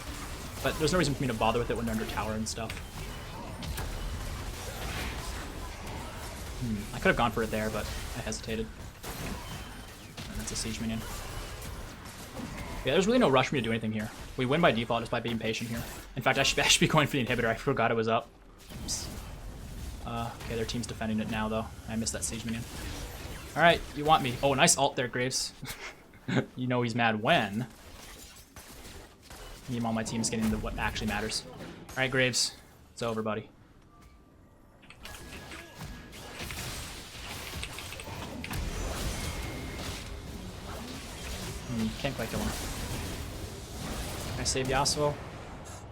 But there's no reason for me to bother with it when they're under tower and stuff. I could have gone for it there, but I hesitated. And that's a siege minion. Yeah, there's really no rush for me to do anything here. We win by default just by being patient here. In fact, I should be going for the inhibitor. I forgot it was up. Oops. Okay, their team's defending it now, though. I missed that siege minion. Alright, you want me. Oh, nice ult there, Graves. You know he's mad when. Meanwhile, my team's getting to what actually matters. Alright, Graves. It's over, buddy. Can't quite kill him. Can I save Yasuo?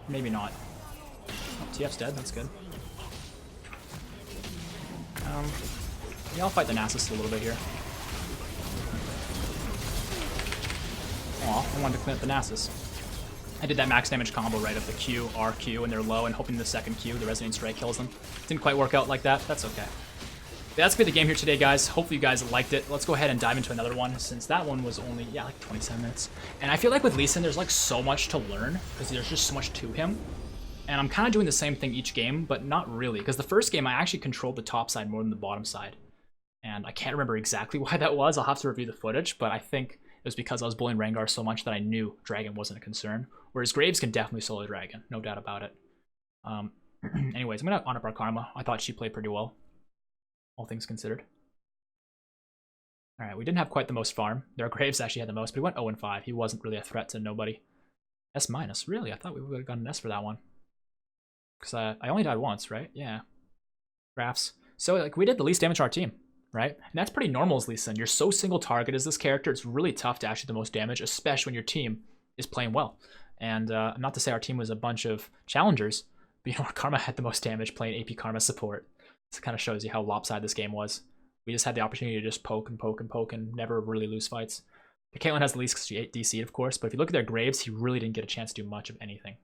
Maybe not. Oh, TF's dead, that's good. Yeah, I'll fight the Nasus a little bit here. Aw, I wanted to clean up the Nasus. I did that max damage combo right of the Q, R, Q, and they're low, and hoping the second Q, the Resonating Strike, kills them. Didn't quite work out like that. That's okay. But that's been the game here today, guys. Hopefully you guys liked it. Let's go ahead and dive into another one, since that one was only, yeah, like 27 minutes. And I feel like with Lee Sin, there's like so much to learn, because there's just so much to him. And I'm kind of doing the same thing each game, but not really, because the first game I actually controlled the top side more than the bottom side. And I can't remember exactly why that was. I'll have to review the footage, but I think it was because I was bullying Rengar so much that I knew Dragon wasn't a concern. Whereas Graves can definitely solo Dragon, no doubt about it. Anyways, I'm going to on up our Karma. I thought she played pretty well, all things considered. Alright, we didn't have quite the most farm. Their Graves actually had the most, but he went 0-5. He wasn't really a threat to nobody. S-, really? I thought we would have gotten an S for that one. Because I only died once, right? Yeah. Graphs. So, like, we did the least damage to our team, right? And that's pretty normal as Lee Sin. You're so single target as this character, it's really tough to actually do the most damage, especially when your team is playing well. And not to say our team was a bunch of challengers, but you know, Karma had the most damage playing AP Karma support. So it kind of shows you how lopsided this game was. We just had the opportunity to just poke and poke and poke and never really lose fights. The Caitlyn has the least DC'd, of course, but if you look at their Graves, he really didn't get a chance to do much of anything.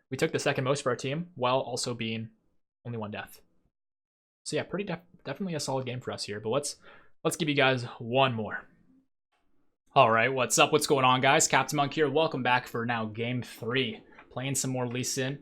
We took the second most for our team, while also being only 1 death. So yeah, definitely a solid game for us here, but let's give you guys one more. Alright, what's up? What's going on, guys? CaptainMonk here. Welcome back for now game 3. Playing some more Lee Sin.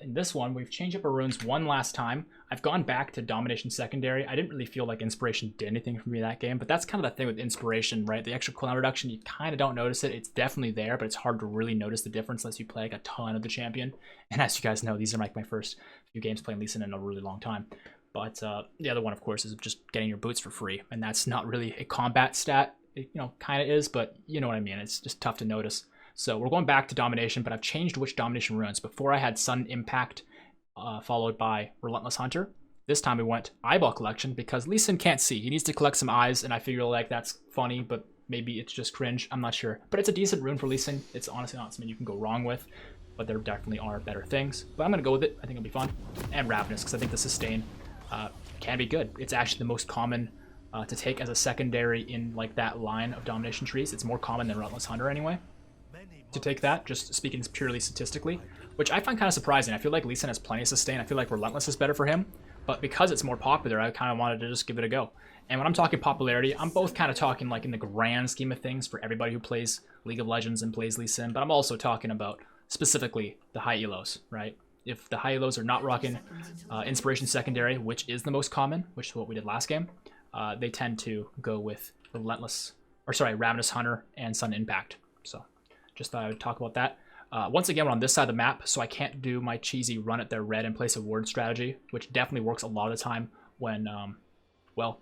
In this one, we've changed up our runes one last time. I've gone back to Domination Secondary. I didn't really feel like Inspiration did anything for me that game, but that's kind of the thing with Inspiration, right? The extra cooldown reduction, you kind of don't notice it. It's definitely there, but it's hard to really notice the difference unless you play like a ton of the champion. And as you guys know, these are like my first few games playing Lee Sin in a really long time. But the other one, of course, is just getting your boots for free, and that's not really a combat stat. It, you know, kind of is, but you know what I mean. It's just tough to notice. So we're going back to Domination, but I've changed which Domination runes. Before I had Sudden Impact, followed by Relentless Hunter. This time we went Eyeball Collection because Lee Sin can't see. He needs to collect some eyes, and I figure like that's funny, but maybe it's just cringe. I'm not sure. But it's a decent rune for Lee Sin. It's honestly not something you can go wrong with, but there definitely are better things. But I'm going to go with it. I think it'll be fun. And Ravenous, because I think the sustain can be good. It's actually the most common to take as a secondary in like that line of Domination trees. It's more common than Relentless Hunter anyway. To take that, just speaking purely statistically, which I find kind of surprising. I feel like Lee Sin has plenty of sustain. I feel like Relentless is better for him, but because it's more popular, I kind of wanted to just give it a go. And when I'm talking popularity, I'm both kind of talking like in the grand scheme of things for everybody who plays League of Legends and plays Lee Sin, but I'm also talking about specifically the high elos, right? If the high elos are not rocking Inspiration Secondary, which is the most common, which is what we did last game, they tend to go with Ravenous Hunter and Sudden Impact. So just thought I would talk about that. Once again, we're on this side of the map, so I can't do my cheesy run at their red in place of ward strategy, which definitely works a lot of the time when, well,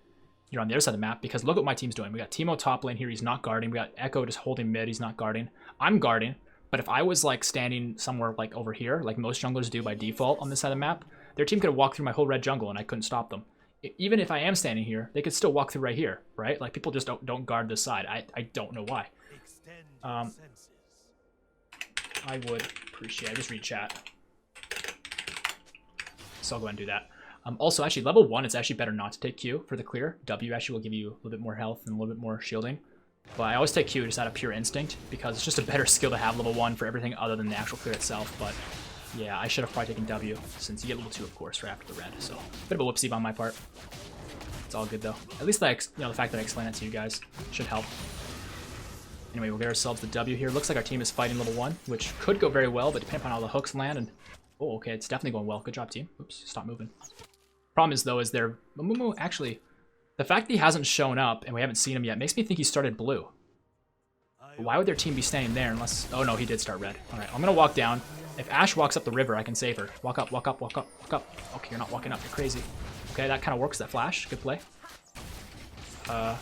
you're on the other side of the map, because look what my team's doing. We got Teemo top lane here, he's not guarding. We got Echo just holding mid, he's not guarding. I'm guarding, but if I was like standing somewhere like over here, like most junglers do by default on this side of the map, their team could have walked through my whole red jungle and I couldn't stop them. Even if I am standing here, they could still walk through right here, right? Like people just don't guard this side. I don't know why. I would appreciate it. I just read chat. So I'll go ahead and do that. Also, actually, level 1, it's actually better not to take Q for the clear. W actually will give you a little bit more health and a little bit more shielding. But I always take Q just out of pure instinct, because it's just a better skill to have level 1 for everything other than the actual clear itself. But yeah, I should have probably taken W, since you get level 2, of course, right after the red. So, bit of a whoopsie on my part. It's all good, though. At least the fact that I explained it to you guys should help. Anyway, we'll get ourselves the W here. Looks like our team is fighting level 1, which could go very well, but depending upon how the hooks land. And oh, okay, it's definitely going well. Good job, team. Oops, stop moving. Problem is, though, is their Mumu actually, the fact that he hasn't shown up and we haven't seen him yet makes me think he started blue. But why would their team be standing there unless... Oh, no, he did start red. All right, I'm going to walk down. If Ashe walks up the river, I can save her. Walk up, walk up, walk up, walk up. Okay, you're not walking up. You're crazy. Okay, that kind of works, that flash. Good play. Oh,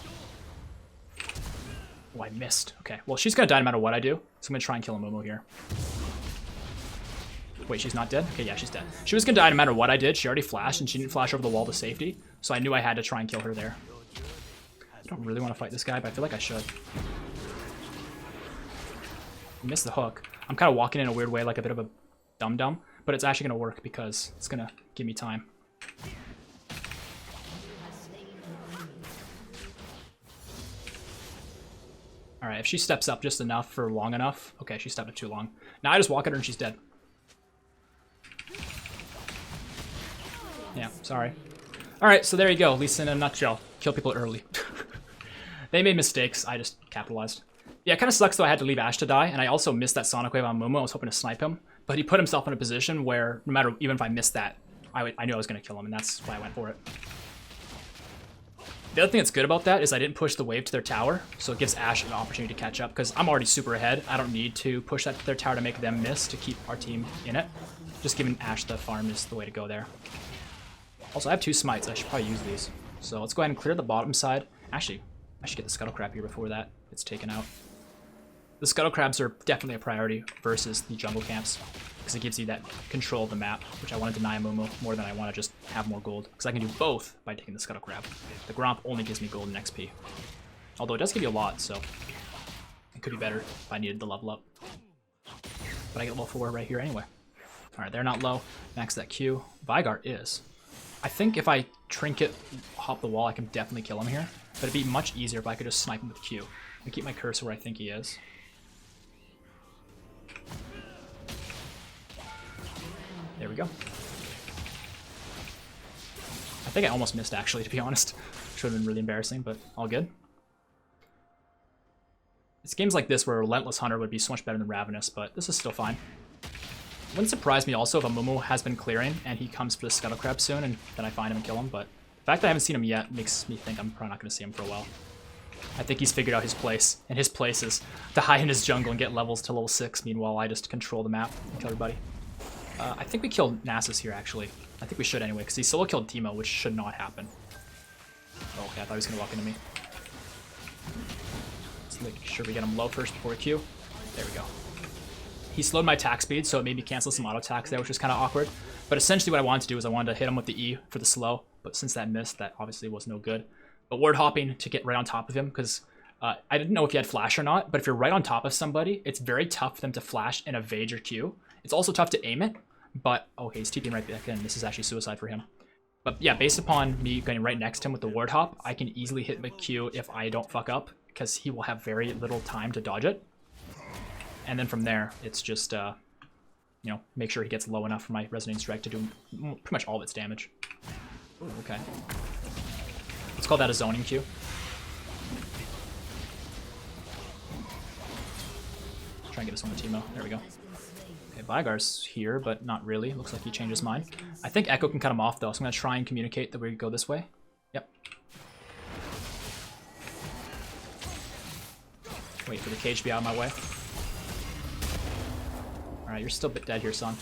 I missed. Okay, well, she's going to die no matter what I do, so I'm going to try and kill a Mumu here. Wait, she's not dead? Okay, yeah, she's dead. She was going to die no matter what I did. She already flashed, and she didn't flash over the wall to safety, so I knew I had to try and kill her there. I don't really want to fight this guy, but I feel like I should. Missed the hook. I'm kind of walking in a weird way, like a bit of a dum-dum, but it's actually going to work because it's going to give me time. Alright, if she steps up just enough for long enough... Okay, she stepped up too long. Now I just walk at her and she's dead. Yeah, sorry. Alright, so there you go. Lee Sin in a nutshell. Kill people early. They made mistakes. I just capitalized. Yeah, it kind of sucks though I had to leave Ashe to die, and I also missed that Sonic Wave on Mumu. I was hoping to snipe him, but he put himself in a position where no matter, even if I missed that, I knew I was going to kill him, and that's why I went for it. The other thing that's good about that is I didn't push the wave to their tower, so it gives Ashe an opportunity to catch up, because I'm already super ahead. I don't need to push that to their tower to make them miss to keep our team in it. Just giving Ashe the farm is the way to go there. Also, I have 2 smites. I should probably use these. So let's go ahead and clear the bottom side. Actually, I should get the Scuttle Crab here before that gets taken out. The Scuttle Crabs are definitely a priority versus the jungle camps, because it gives you that control of the map, which I want to deny Amumu more than I want to just have more gold, because I can do both by taking the Scuttle Crab. The Gromp only gives me gold and XP. Although it does give you a lot, so it could be better if I needed the level up. But I get level 4 right here anyway. Alright, they're not low. Max that Q. Veigar is. I think if I trinket hop the wall, I can definitely kill him here. But it'd be much easier if I could just snipe him with Q. And keep my cursor where I think he is. There we go. I think I almost missed, actually, to be honest. Should have been really embarrassing, but all good. It's games like this where Relentless Hunter would be so much better than Ravenous, but this is still fine. It wouldn't surprise me also if Amumu has been clearing and he comes for the Scuttle Crab soon and then I find him and kill him, but the fact that I haven't seen him yet makes me think I'm probably not going to see him for a while. I think he's figured out his place, and his place is to hide in his jungle and get levels to level 6, meanwhile I just control the map and kill everybody. I think we killed Nasus here, actually. I think we should anyway, because he solo killed Teemo, which should not happen. Oh, okay, I thought he was going to walk into me. Let's make sure we get him low first before we Q. There we go. He slowed my attack speed, so it made me cancel some auto attacks there, which was kind of awkward. But essentially what I wanted to do is I wanted to hit him with the E for the slow, but since that missed, that obviously was no good. But ward hopping to get right on top of him, because I didn't know if he had flash or not, but if you're right on top of somebody, it's very tough for them to flash and evade your Q. It's also tough to aim it, but okay, he's TPing right back in. This is actually suicide for him. But yeah, based upon me getting right next to him with the ward hop, I can easily hit my Q if I don't fuck up, because he will have very little time to dodge it. And then from there, it's just, you know, make sure he gets low enough for my Resonating Strike to do pretty much all of its damage. Ooh, okay. Let's call that a zoning Q. Try and get this one to Teemo. There we go. Okay, Veigar's here, but not really. Looks like he changed his mind. I think Echo can cut him off, though, so I'm going to try and communicate that we go this way. Yep. Wait for the cage to be out of my way. Alright, you're still a bit dead here, son.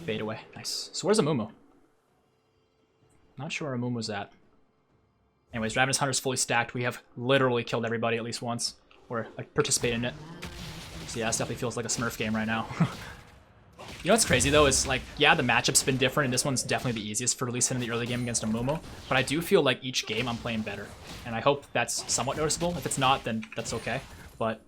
Fade away. Nice. So where's Amumu? Not sure where Amumu's at. Anyways, Ravenous Hunter's fully stacked. We have literally killed everybody at least once. Or participated in it. So yeah, this definitely feels like a Smurf game right now. You know what's crazy though is like, yeah, the matchup's been different and this one's definitely the easiest for Lee Sin in the early game against Amumu. But I do feel like each game I'm playing better. And I hope that's somewhat noticeable. If it's not, then that's okay. But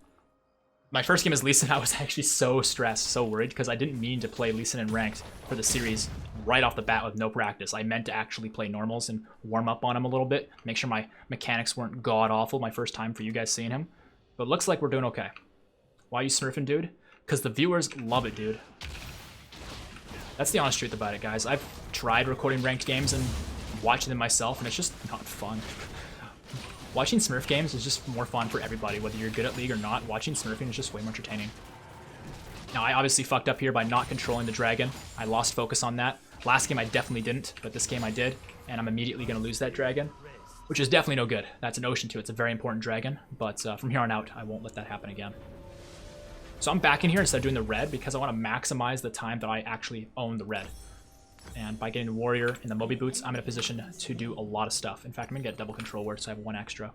my first game as Lee Sin, I was actually so stressed, so worried, because I didn't mean to play Lee Sin in ranked for the series right off the bat with no practice. I meant to actually play normals and warm up on him a little bit, make sure my mechanics weren't god-awful my first time for you guys seeing him. But it looks like we're doing okay. Why are you smurfing, dude? Because the viewers love it, dude. That's the honest truth about it, guys. I've tried recording ranked games and watching them myself, and it's just not fun. Watching Smurf games is just more fun for everybody, whether you're good at League or not. Watching Smurfing is just way more entertaining. Now, I obviously fucked up here by not controlling the dragon. I lost focus on that. Last game I definitely didn't, but this game I did, and I'm immediately going to lose that dragon, which is definitely no good. That's an ocean too. It's a very important dragon, but from here on out, I won't let that happen again. So I'm back in here instead of doing the red because I want to maximize the time that I actually own the red. And by getting the warrior and the Moby boots, I'm in a position to do a lot of stuff. In fact, I'm going to get double control word, so I have one extra.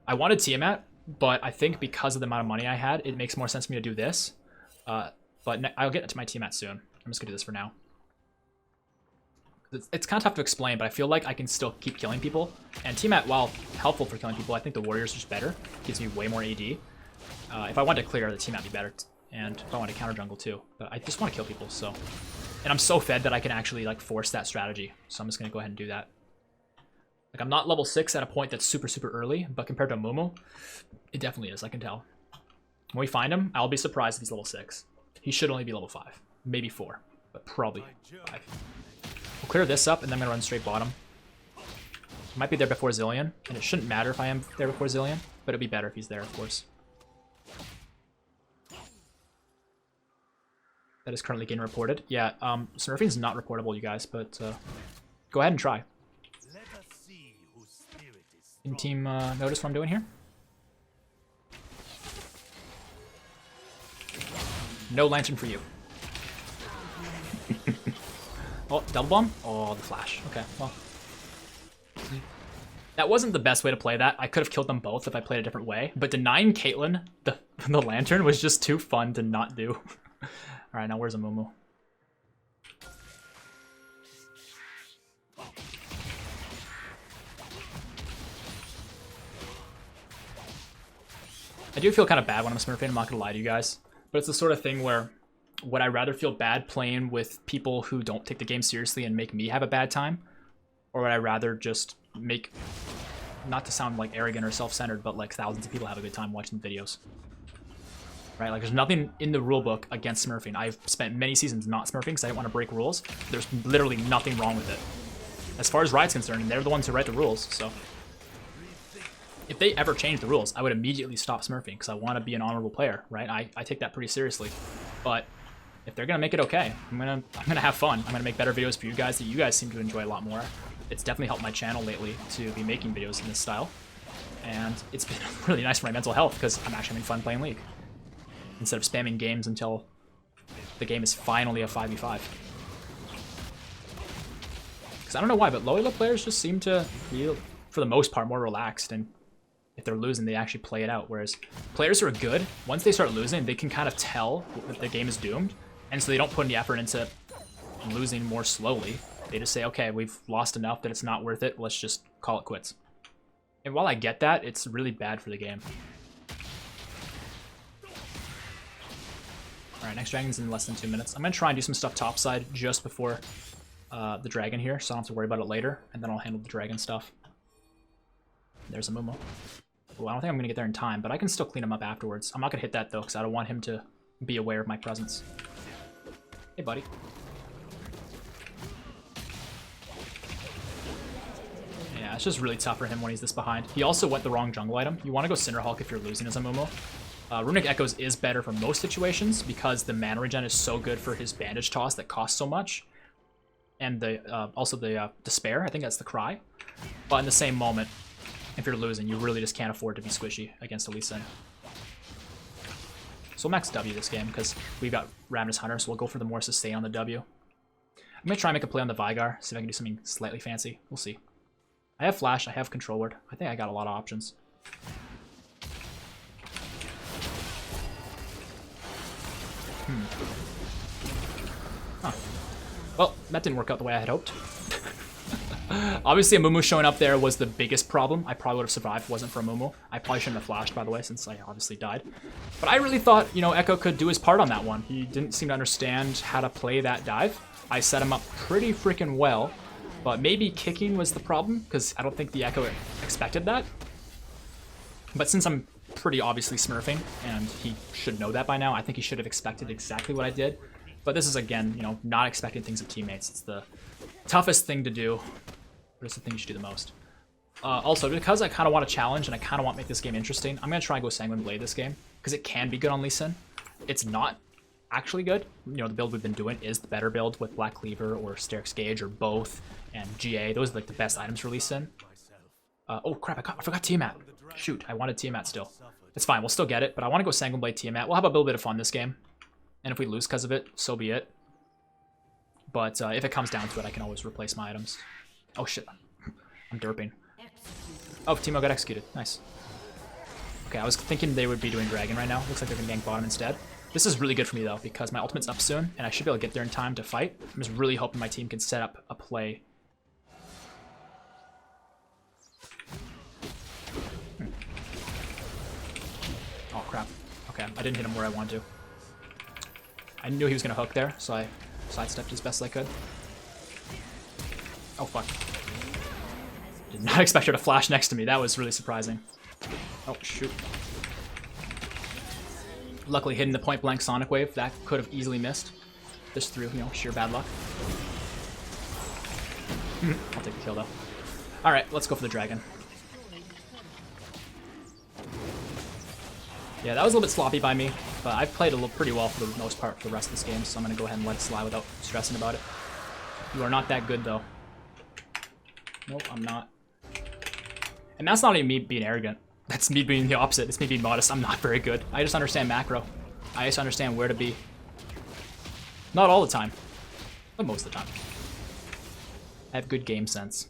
I wanted Tiamat, but I think because of the amount of money I had, it makes more sense for me to do this. But I'll get to my Tiamat soon. I'm just going to do this for now. It's kind of tough to explain, but I feel like I can still keep killing people. And Tiamat, while helpful for killing people, I think the warrior's just better. Gives me way more AD. If I wanted to clear, the Tiamat would be better. And if I want to counter jungle too. But I just want to kill people, so. And I'm so fed that I can actually like force that strategy. So I'm just going to go ahead and do that. Like, I'm not level 6 at a point that's super, super early, but compared to Amumu, it definitely is, I can tell. When we find him, I'll be surprised if he's level 6. He should only be level 5. Maybe 4, but probably 5. We'll clear this up, and then I'm going to run straight bottom. I might be there before Zillion, and it shouldn't matter if I am there before Zillion, but it'd be better if he's there, of course. that is currently getting reported. Yeah, Smurfing's not reportable, you guys, but go ahead and try. In team, notice what I'm doing here? No lantern for you. Oh, double bomb? Oh, the flash. Okay, well. That wasn't the best way to play that. I could have killed them both if I played a different way, but denying Caitlyn the lantern was just too fun to not do. Alright, now where's Amumu? I do feel kind of bad when I'm smurfing, I'm not gonna lie to you guys. But it's the sort of thing where would I rather feel bad playing with people who don't take the game seriously and make me have a bad time? Or would I rather just make, not to sound like arrogant or self-centered, but like thousands of people have a good time watching the videos? Right, like there's nothing in the rulebook against smurfing. I've spent many seasons not smurfing because I didn't want to break rules. There's literally nothing wrong with it. As far as Riot's concerned, and they're the ones who write the rules, so. If they ever change the rules, I would immediately stop smurfing because I want to be an honorable player, right? I take that pretty seriously. But if they're gonna make it okay, I'm gonna have fun. I'm gonna make better videos for you guys that you guys seem to enjoy a lot more. It's definitely helped my channel lately to be making videos in this style. And it's been really nice for my mental health because I'm actually having fun playing League. Instead of spamming games until the game is finally a 5v5. Because I don't know why, but low elo players just seem to be, for the most part, more relaxed, and if they're losing, they actually play it out. Whereas players who are good, once they start losing, they can kind of tell that the game is doomed, and so they don't put any effort into losing more slowly. They just say, okay, we've lost enough that it's not worth it, let's just call it quits. And while I get that, it's really bad for the game. Alright, next dragon's in less than 2 minutes. I'm going to try and do some stuff topside just before the dragon here, so I don't have to worry about it later, and then I'll handle the dragon stuff. There's Amumu. Well, I don't think I'm going to get there in time, but I can still clean him up afterwards. I'm not going to hit that, though, because I don't want him to be aware of my presence. Hey, buddy. Yeah, it's just really tough for him when he's this behind. He also went the wrong jungle item. You want to go Cinderhulk if you're losing as Amumu. Runic Echoes is better for most situations because the mana regen is so good for his bandage toss that costs so much. And also the Despair, I think that's the Cry. But in the same moment, if you're losing, you really just can't afford to be squishy against a Lee Sin. So we'll max W this game because we've got Ravenous Hunter, so we'll go for the more sustain on the W. I'm going to try and make a play on the Vigar, see if I can do something slightly fancy. We'll see. I have Flash, I have Control Word. I think I got a lot of options. Huh. Well, that didn't work out the way I had hoped. Obviously, Amumu showing up there was the biggest problem. I probably would have survived if it wasn't for Amumu. I probably shouldn't have flashed, by the way, since I obviously died. But I really thought, you know, Echo could do his part on that one. He didn't seem to understand how to play that dive. I set him up pretty freaking well, but maybe kicking was the problem, because I don't think the Echo expected that. But since I'm pretty obviously smurfing, and he should know that by now, I think he should have expected exactly what I did. But this is, again, you know, not expecting things of teammates. It's the toughest thing to do, but it's the thing you should do the most. Also, because I kind of want to challenge and I kind of want to make this game interesting, I'm going to try and go Sanguine Blade this game, because it can be good on Lee Sin. It's not actually good. You know, the build we've been doing is the better build with Black Cleaver or Sterix Gauge or both, and GA. Those are like the best items for Lee Sin. Oh crap, I forgot Tiamat. Shoot, I wanted Tiamat still. It's fine, we'll still get it, but I want to go Sanguine Blade Tiamat. We'll have a little bit of fun this game, and if we lose because of it, so be it. But if it comes down to it, I can always replace my items. Oh shit, I'm derping. Oh, Teemo got executed, nice. Okay, I was thinking they would be doing Dragon right now. Looks like they're gonna gank bottom instead. This is really good for me though, because my ultimate's up soon, and I should be able to get there in time to fight. I'm just really hoping my team can set up a play. Oh crap. Okay, I didn't hit him where I wanted to. I knew he was gonna hook there, so I sidestepped as best as I could. Oh fuck. Did not expect her to flash next to me. That was really surprising. Oh shoot. Luckily hitting the point blank Sonic Wave, that could have easily missed. Just through, you know, sheer bad luck. I'll take the kill though. Alright, let's go for the dragon. Yeah, that was a little bit sloppy by me, but I've played a little pretty well for the most part for the rest of this game, so I'm going to go ahead and let it slide without stressing about it. You are not that good, though. Nope, I'm not. And that's not even me being arrogant. That's me being the opposite. It's me being modest. I'm not very good. I just understand macro. I just understand where to be. Not all the time, but most of the time. I have good game sense.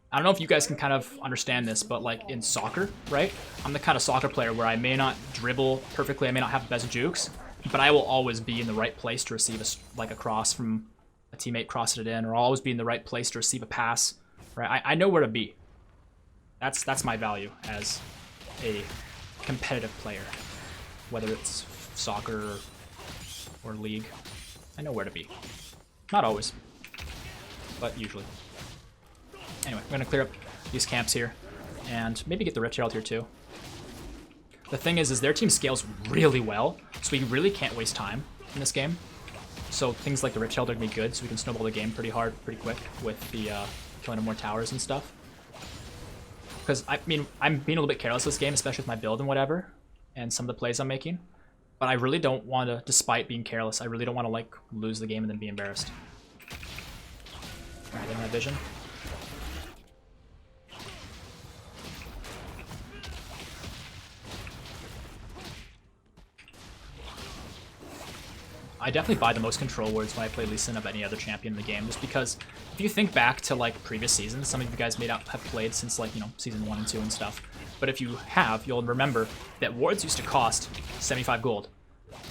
I don't know if you guys can kind of understand this, but like in soccer, right? I'm the kind of soccer player where I may not dribble perfectly, I may not have the best jukes, but I will always be in the right place to receive a cross from a teammate crossing it in, or I'll always be in the right place to receive a pass, right? I know where to be. That's my value as a competitive player, whether it's soccer or league. I know where to be. Not always, but usually. Anyway, I'm going to clear up these camps here and maybe get the Rift Herald here too. The thing is their team scales really well, so we really can't waste time in this game. So things like the Rift Herald are going to be good, so we can snowball the game pretty hard, pretty quick with the killing of more towers and stuff. Because, I mean, I'm being a little bit careless this game, especially with my build and whatever, and some of the plays I'm making. But I really don't want to, despite being careless, I really don't want to, like, lose the game and then be embarrassed. Alright, they don't have vision. I definitely buy the most control words when I play Lee Sin of any other champion in the game, just because if you think back to like previous seasons, some of you guys may not have played since like, you know, season 1 and 2 and stuff, but if you have, you'll remember that wards used to cost 75 gold,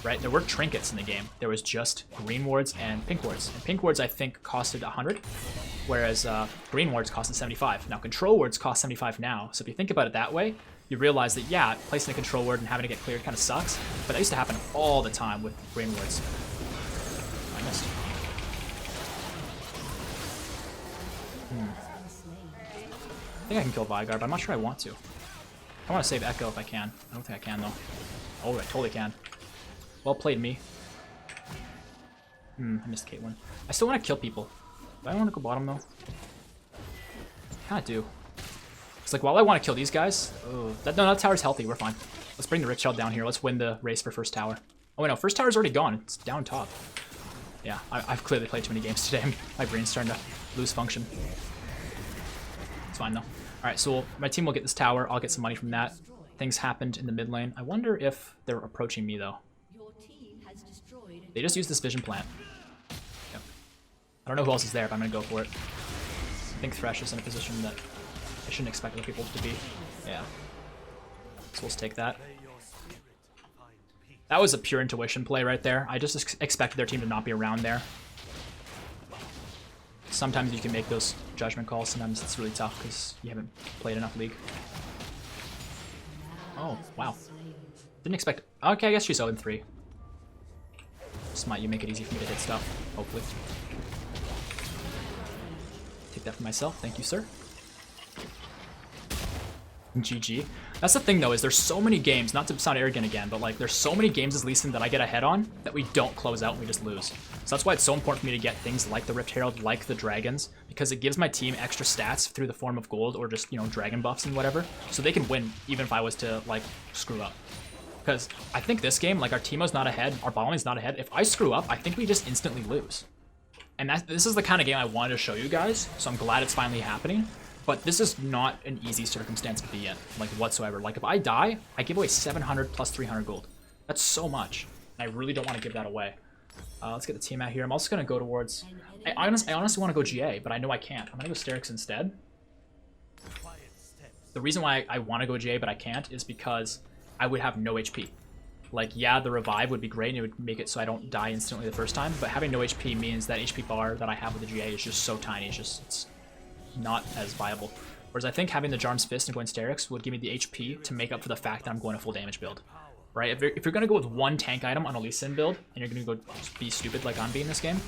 right? There were trinkets in the game. There was just green wards and pink wards. And pink wards I think costed 100, whereas green wards costed 75. Now control wards cost 75 now, so if you think about it that way, you realize that, yeah, placing a control word and having to get cleared kind of sucks, but that used to happen all the time with green wards. I missed. I think I can kill Vygar, but I'm not sure I want to. I want to save Echo if I can. I don't think I can, though. Oh, I totally can. Well played, me. I missed Caitlyn. I still want to kill people. Do I want to go bottom, though? I kind of do. It's like, while I want to kill these guys... Oh, no, that tower's healthy. We're fine. Let's bring the Rich Child down here. Let's win the race for first tower. Oh, wait, no. First tower's already gone. It's down top. Yeah, I've clearly played too many games today. My brain's starting to lose function. It's fine, though. Alright, so my team will get this tower. I'll get some money from that. Things happened in the mid lane. I wonder if they're approaching me, though. They just used this vision plant. Yep. I don't know who else is there, but I'm going to go for it. I think Thresh is in a position that I shouldn't expect other people to be. Yeah. So let's take that. That was a pure intuition play right there. I just expected their team to not be around there. Sometimes you can make those judgment calls. Sometimes it's really tough because you haven't played enough League. Oh, wow. Didn't expect... Okay, I guess she's 0-3. Smite, you make it easy for me to hit stuff, hopefully. Take that for myself. Thank you, sir. GG. That's the thing, though, is there's so many games, not to sound arrogant again, but like there's so many games as Lee Sin that I get ahead on that we don't close out and we just lose. So that's why it's so important for me to get things like the Rift Herald, like the Dragons, because it gives my team extra stats through the form of gold or just, you know, dragon buffs and whatever, so they can win even if I was to, like, screw up. Because I think this game, like, our Teemo's not ahead, our bot lane's not ahead. If I screw up, I think we just instantly lose. And this is the kind of game I wanted to show you guys, so I'm glad it's finally happening. But this is not an easy circumstance to be in, like, whatsoever. Like, if I die, I give away 700 plus 300 gold. That's so much. I really don't want to give that away. Let's get the team out here. I'm also going to go towards... I honestly want to go GA, but I know I can't. I'm going to go Sterix instead. The reason why I want to go GA but I can't is because I would have no HP. Like, yeah, the revive would be great and it would make it so I don't die instantly the first time, but having no HP means that HP bar that I have with the GA is just so tiny. It's not as viable. Whereas I think having the Jarn's Fist and going Sterix would give me the HP to make up for the fact that I'm going a full damage build. Right? If you're going to go with one tank item on a Lee Sin build, and you're going to go be stupid like I'm being this game,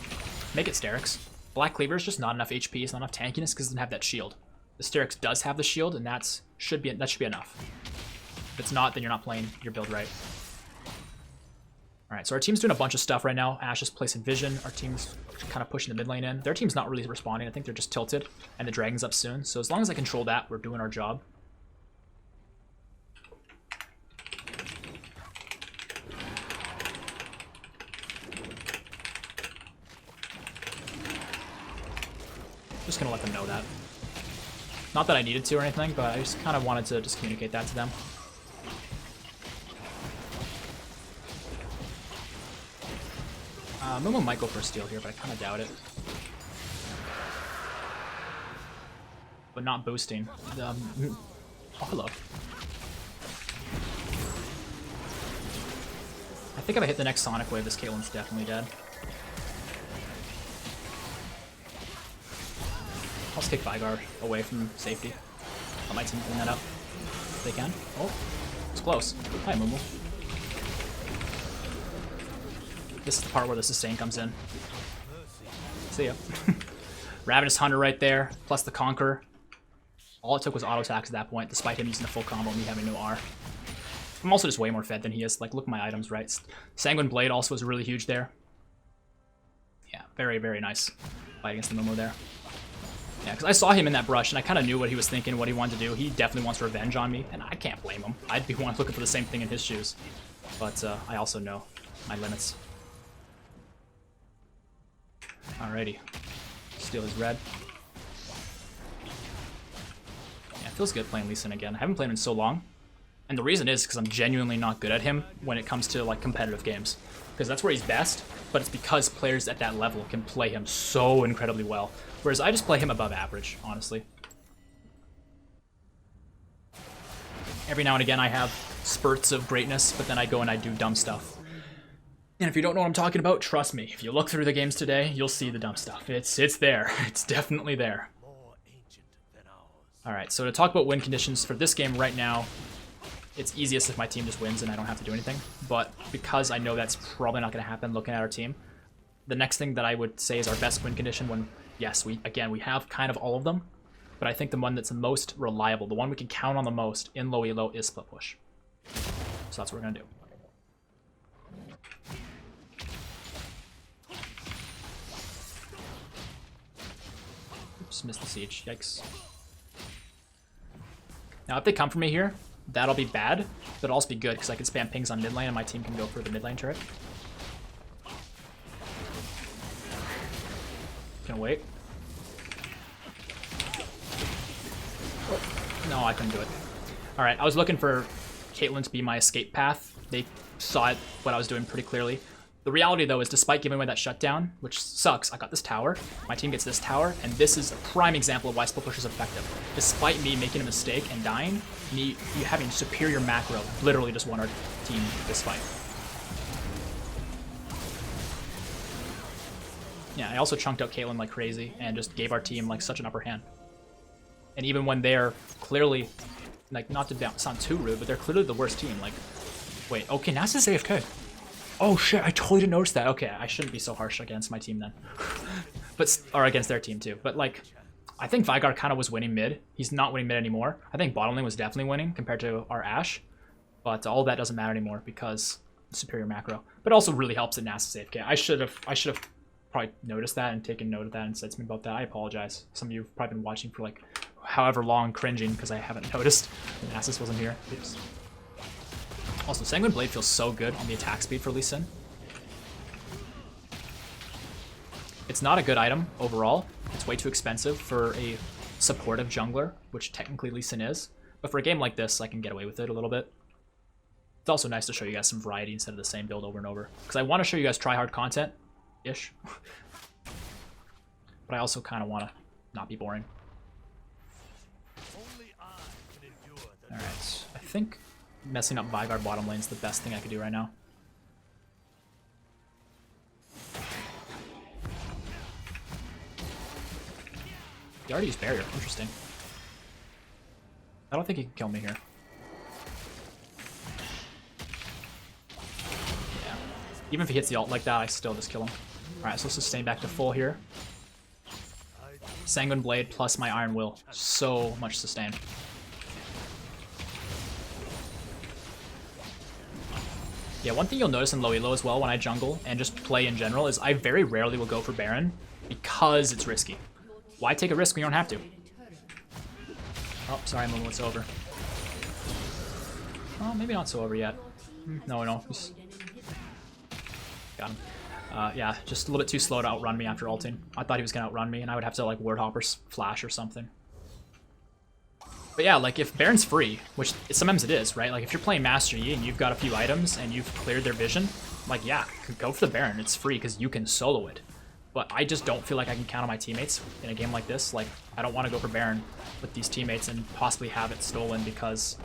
make it Sterix. Black Cleaver is just not enough HP, it's not enough tankiness because it doesn't have that shield. The Sterix does have the shield, and that should be enough. If it's not, then you're not playing your build right. Alright, so our team's doing a bunch of stuff right now. Ashe is placing vision. Our team's kind of pushing the mid lane in. Their team's not really responding. I think they're just tilted. And the dragon's up soon. So as long as I control that, we're doing our job. Just gonna let them know that. Not that I needed to or anything, but I just kind of wanted to just communicate that to them. Momo might go for a steal here, but I kind of doubt it. But not boosting. Oh, hello. I think if I hit the next Sonic Wave, this Caitlyn's definitely dead. I'll just kick Vigar away from safety. Let my team clean that up. If they can. Oh, it's close. Hi, Mumu. This is the part where the sustain comes in. See ya. Ravenous Hunter right there, plus the Conqueror. All it took was auto attacks at that point, despite him using the full combo and me having no R. I'm also just way more fed than he is. Like, look at my items, right? Sanguine Blade also was really huge there. Yeah, very, very nice fight against the Momo there. Yeah, because I saw him in that brush, and I kind of knew what he was thinking, what he wanted to do. He definitely wants revenge on me, and I can't blame him. I'd be looking for the same thing in his shoes. But I also know my limits. Alrighty. Steal his red. Yeah, it feels good playing Lee Sin again. I haven't played him in so long. And the reason is because I'm genuinely not good at him when it comes to like competitive games. Because that's where he's best, but it's because players at that level can play him so incredibly well. Whereas I just play him above average, honestly. Every now and again I have spurts of greatness, but then I go and I do dumb stuff. And if you don't know what I'm talking about, trust me, if you look through the games today, you'll see the dumb stuff. It's there. It's definitely there. Alright, so to talk about win conditions for this game right now, it's easiest if my team just wins and I don't have to do anything. But because I know that's probably not going to happen looking at our team, the next thing that I would say is our best win condition when, yes, we have kind of all of them, but I think the one that's the most reliable, the one we can count on the most in low elo is split push. So that's what we're going to do. Oops, missed the siege. Yikes. Now, if they come for me here, that'll be bad, but it'll also be good because I can spam pings on mid lane and my team can go for the mid lane turret. Gonna wait. Oh, no, I couldn't do it. Alright, I was looking for Caitlyn to be my escape path. They saw it, what I was doing pretty clearly. The reality, though, is despite giving away that shutdown, which sucks, I got this tower, my team gets this tower, and this is a prime example of why split push is effective. Despite me making a mistake and dying, you having superior macro literally just won our team this fight. Yeah, I also chunked out Caitlyn like crazy and just gave our team like such an upper hand. And even when they're clearly, like, not to sound too rude, but they're clearly the worst team. Like, wait, okay, Nasa's AFK. Oh shit, I totally didn't notice that. Okay, I shouldn't be so harsh against my team then. Or against their team too. But like, I think Vigar kind of was winning mid. He's not winning mid anymore. I think bottom lane was definitely winning compared to our Ashe. But all that doesn't matter anymore because superior macro. But it also really helps that Nasa's AFK. I should have probably noticed that and taken note of that and said something about that. I apologize. Some of you have probably been watching for like however long cringing because I haven't noticed Nasus wasn't here. Oops. Also, Sanguine Blade feels so good on the attack speed for Lee Sin. It's not a good item overall. It's way too expensive for a supportive jungler, which technically Lee Sin is. But for a game like this, I can get away with it a little bit. It's also nice to show you guys some variety instead of the same build over and over. Because I want to show you guys try-hard content-ish. But I also kind of want to not be boring. Alright, I think messing up Vigar bottom lane is the best thing I could do right now. He already used barrier. Interesting. I don't think he can kill me here. Yeah. Even if he hits the ult like that, I still just kill him. Alright, so let's sustain back to full here. Sanguine Blade plus my Iron Will. So much sustain. Yeah, one thing you'll notice in low elo as well when I jungle and just play in general is I very rarely will go for Baron because it's risky. Why take a risk when you don't have to? Oh, sorry, Momo, it's over. Oh, maybe not so over yet. No. Got him. Yeah, just a little bit too slow to outrun me after ulting. I thought he was gonna outrun me, and I would have to like word hopper flash or something. But yeah, like if Baron's free, which sometimes it is, right? Like if you're playing Master Yi and you've got a few items and you've cleared their vision, like yeah, go for the Baron. It's free because you can solo it. But I just don't feel like I can count on my teammates in a game like this. Like I don't want to go for Baron with these teammates and possibly have it stolen because,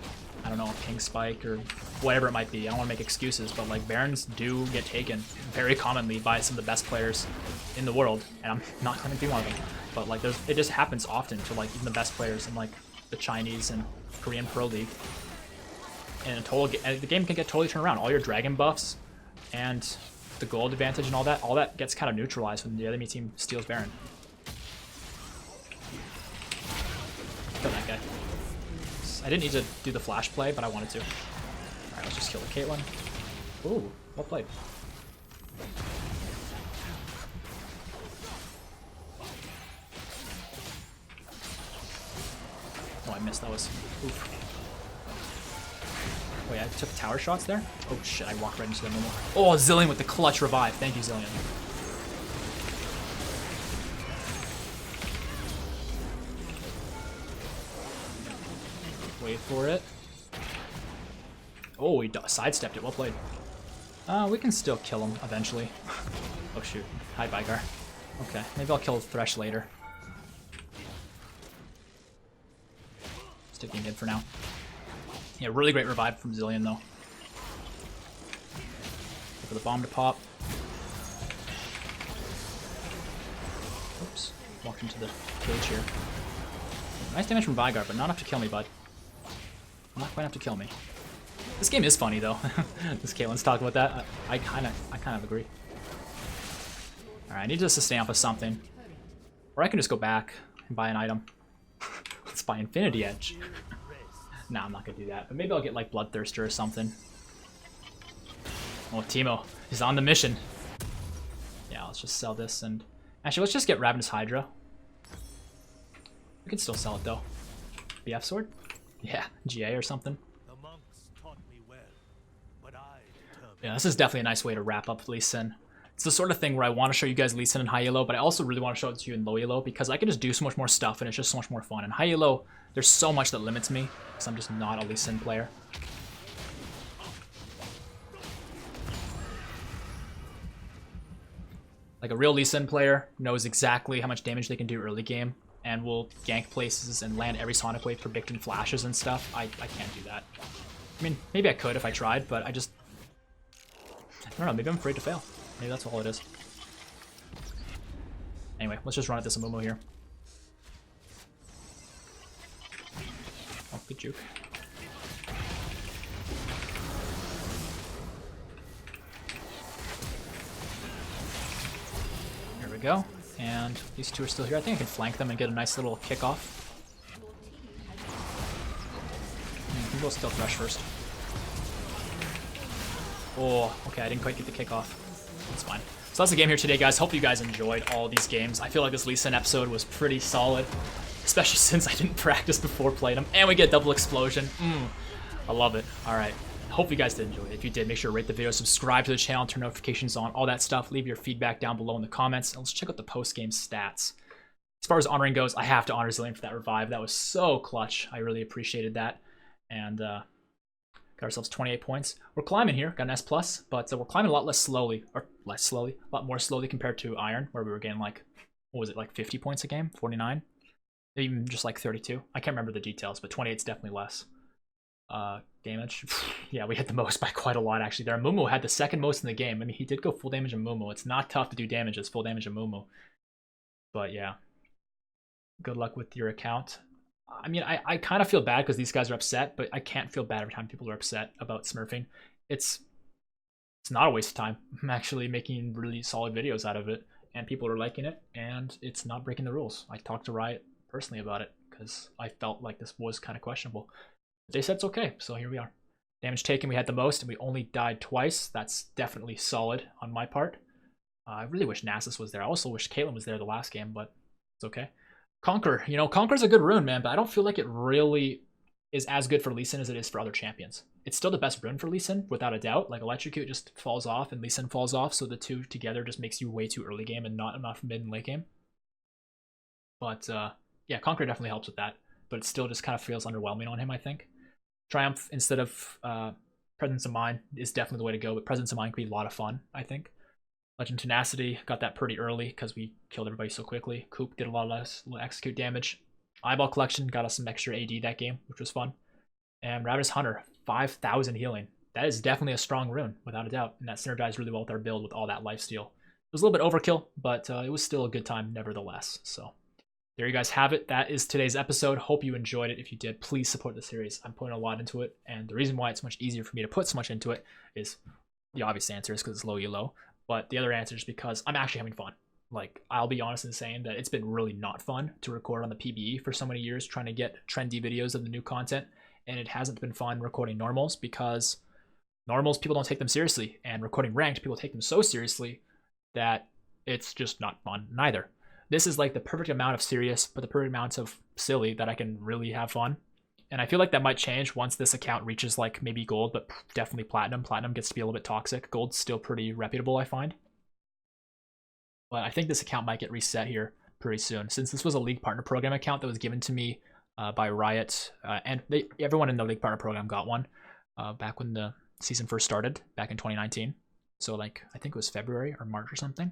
I don't know, a ping spike or whatever it might be. I don't want to make excuses, but like Barons do get taken very commonly by some of the best players in the world, and I'm not going to be one of them. But like it just happens often to like even the best players in like the Chinese and Korean Pro League. And the game can get totally turned around. All your dragon buffs and the gold advantage and all that gets kind of neutralized when the enemy team steals Baron. Kill that guy. I didn't need to do the flash play, but I wanted to. Alright, let's just kill the Caitlyn. Ooh, well played. Oh, I missed. That was... Oof. Wait, I took tower shots there? Oh shit, I walked right into the Momo. Oh, Zillion with the clutch revive. Thank you, Zillion. Wait for it. Oh, he sidestepped it. Well played. We can still kill him eventually. Oh shoot. Hi, Vigar. Okay, maybe I'll kill Thresh later. Sticking in for now. Yeah, really great revive from Zillion though. Wait for the bomb to pop. Oops. Walked into the cage here. Nice damage from Vigar, but not enough to kill me, bud. Not quite enough to kill me. This game is funny though. This Caitlyn's talking about that. I kind of agree. Alright, I need to sustain off of something. Or I can just go back and buy an item. Let's buy Infinity Edge. Nah, I'm not gonna do that. But maybe I'll get like Bloodthirster or something. Oh, Teemo is on the mission. Yeah, let's just sell this and... Actually, let's just get Ravenous Hydra. We can still sell it though. BF Sword? Yeah, GA or something. The monks taught me well, but yeah, this is definitely a nice way to wrap up Lee Sin. It's the sort of thing where I want to show you guys Lee Sin in high elo, but I also really want to show it to you in low elo because I can just do so much more stuff and it's just so much more fun. In high elo, there's so much that limits me because I'm just not a Lee Sin player. Like a real Lee Sin player knows exactly how much damage they can do early game and will gank places and land every Sonic Wave predicting flashes and stuff. I can't do that. I mean, maybe I could if I tried, but I don't know, maybe I'm afraid to fail. Maybe that's all it is. Anyway, let's just run at this Amumu here. Oh, good juke. Here we go. And these two are still here. I think I can flank them and get a nice little kickoff. I can go still Thresh first. Oh, okay, I didn't quite get the kickoff. That's fine. So that's the game here today, guys. Hope you guys enjoyed all these games. I feel like this Lee Sin episode was pretty solid, especially since I didn't practice before playing them. And we get double explosion. I love it. All right. Hope you guys did enjoy it. If you did, make sure to rate the video, subscribe to the channel, turn notifications on, all that stuff. Leave your feedback down below in the comments, and let's check out the post-game stats. As far as honoring goes, I have to honor Zillion for that revive. That was so clutch. I really appreciated that. And got ourselves 28 points. We're climbing here, got an S+, but we're climbing a lot less slowly, or less slowly, a lot more slowly compared to Iron, where we were getting like, what was it, like 50 points a game? 49? Even just like 32? I can't remember the details, but 28 is definitely less. Damage. Yeah, we hit the most by quite a lot actually there. Mumu had the second most in the game. I mean, he did go full damage in Mumu. It's not tough to do damage as full damage in Mumu. But yeah. Good luck with your account. I mean, I kind of feel bad because these guys are upset, but I can't feel bad every time people are upset about smurfing. It's not a waste of time. I'm actually making really solid videos out of it, and people are liking it, and it's not breaking the rules. I talked to Riot personally about it because I felt like this was kind of questionable. They said it's okay, so here we are. Damage taken, we had the most, and we only died twice. That's definitely solid on my part. I really wish Nasus was there. I also wish Caitlyn was there the last game, but it's okay. Conquer, you know, Conquer's a good rune, man, but I don't feel like it really is as good for Lee Sin as it is for other champions. It's still the best rune for Lee Sin, without a doubt. Like Electrocute just falls off and Lee Sin falls off, so the two together just makes you way too early game and not enough mid and late game. But yeah, Conqueror definitely helps with that, but it still just kind of feels underwhelming on him, I think. Triumph instead of Presence of Mind is definitely the way to go, but Presence of Mind could be a lot of fun, I think. Legend Tenacity, got that pretty early because we killed everybody so quickly. Coop did a lot less execute damage. Eyeball Collection got us some extra AD that game, which was fun. And Ravenous Hunter, 5,000 healing. That is definitely a strong rune, without a doubt. And that synergized really well with our build with all that lifesteal. It was a little bit overkill, but it was still a good time nevertheless. So there you guys have it. That is today's episode. Hope you enjoyed it. If you did, please support the series. I'm putting a lot into it. And the reason why it's much easier for me to put so much into it is the obvious answer is because it's low elo. But the other answer is because I'm actually having fun. Like, I'll be honest in saying that it's been really not fun to record on the PBE for so many years, trying to get trendy videos of the new content. And it hasn't been fun recording normals because normals, people don't take them seriously. And recording ranked, people take them so seriously that it's just not fun neither. This is like the perfect amount of serious, but the perfect amount of silly that I can really have fun. And I feel like that might change once this account reaches like maybe gold, but definitely platinum. Platinum gets to be a little bit toxic. Gold's still pretty reputable, I find. But I think this account might get reset here pretty soon, since this was a League Partner Program account that was given to me by Riot. And everyone in the League Partner Program got one back when the season first started, back in 2019. So like, I think it was February or March or something.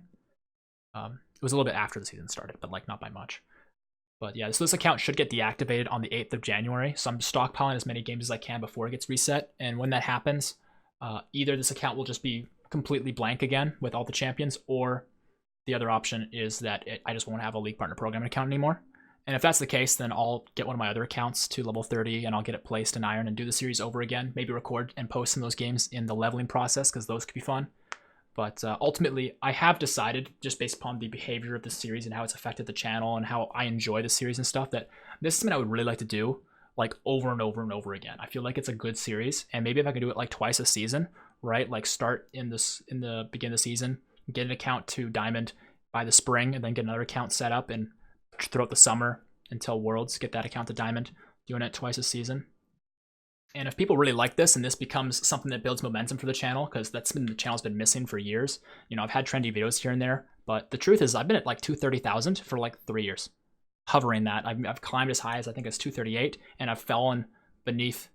It was a little bit after the season started, but like not by much. But yeah, so this account should get deactivated on the 8th of January. So I'm stockpiling as many games as I can before it gets reset. And when that happens, either this account will just be completely blank again with all the champions, or the other option is that I just won't have a League Partner Program account anymore. And if that's the case, then I'll get one of my other accounts to level 30 and I'll get it placed in Iron and do the series over again. Maybe record and post some of those games in the leveling process because those could be fun. But ultimately, I have decided, just based upon the behavior of the series and how it's affected the channel and how I enjoy the series and stuff, that this is something I would really like to do like over and over and over again. I feel like it's a good series, and maybe if I could do it like twice a season, right? Like start in the beginning of the season, get an account to Diamond by the spring, and then get another account set up, and throughout the summer until Worlds, get that account to Diamond, doing it twice a season. And if people really like this and this becomes something that builds momentum for the channel, because that's been the channel's been missing for years. You know, I've had trendy videos here and there, but the truth is I've been at like 230,000 for like 3 years, hovering that. I've climbed as high as I think as 238, and I've fallen beneath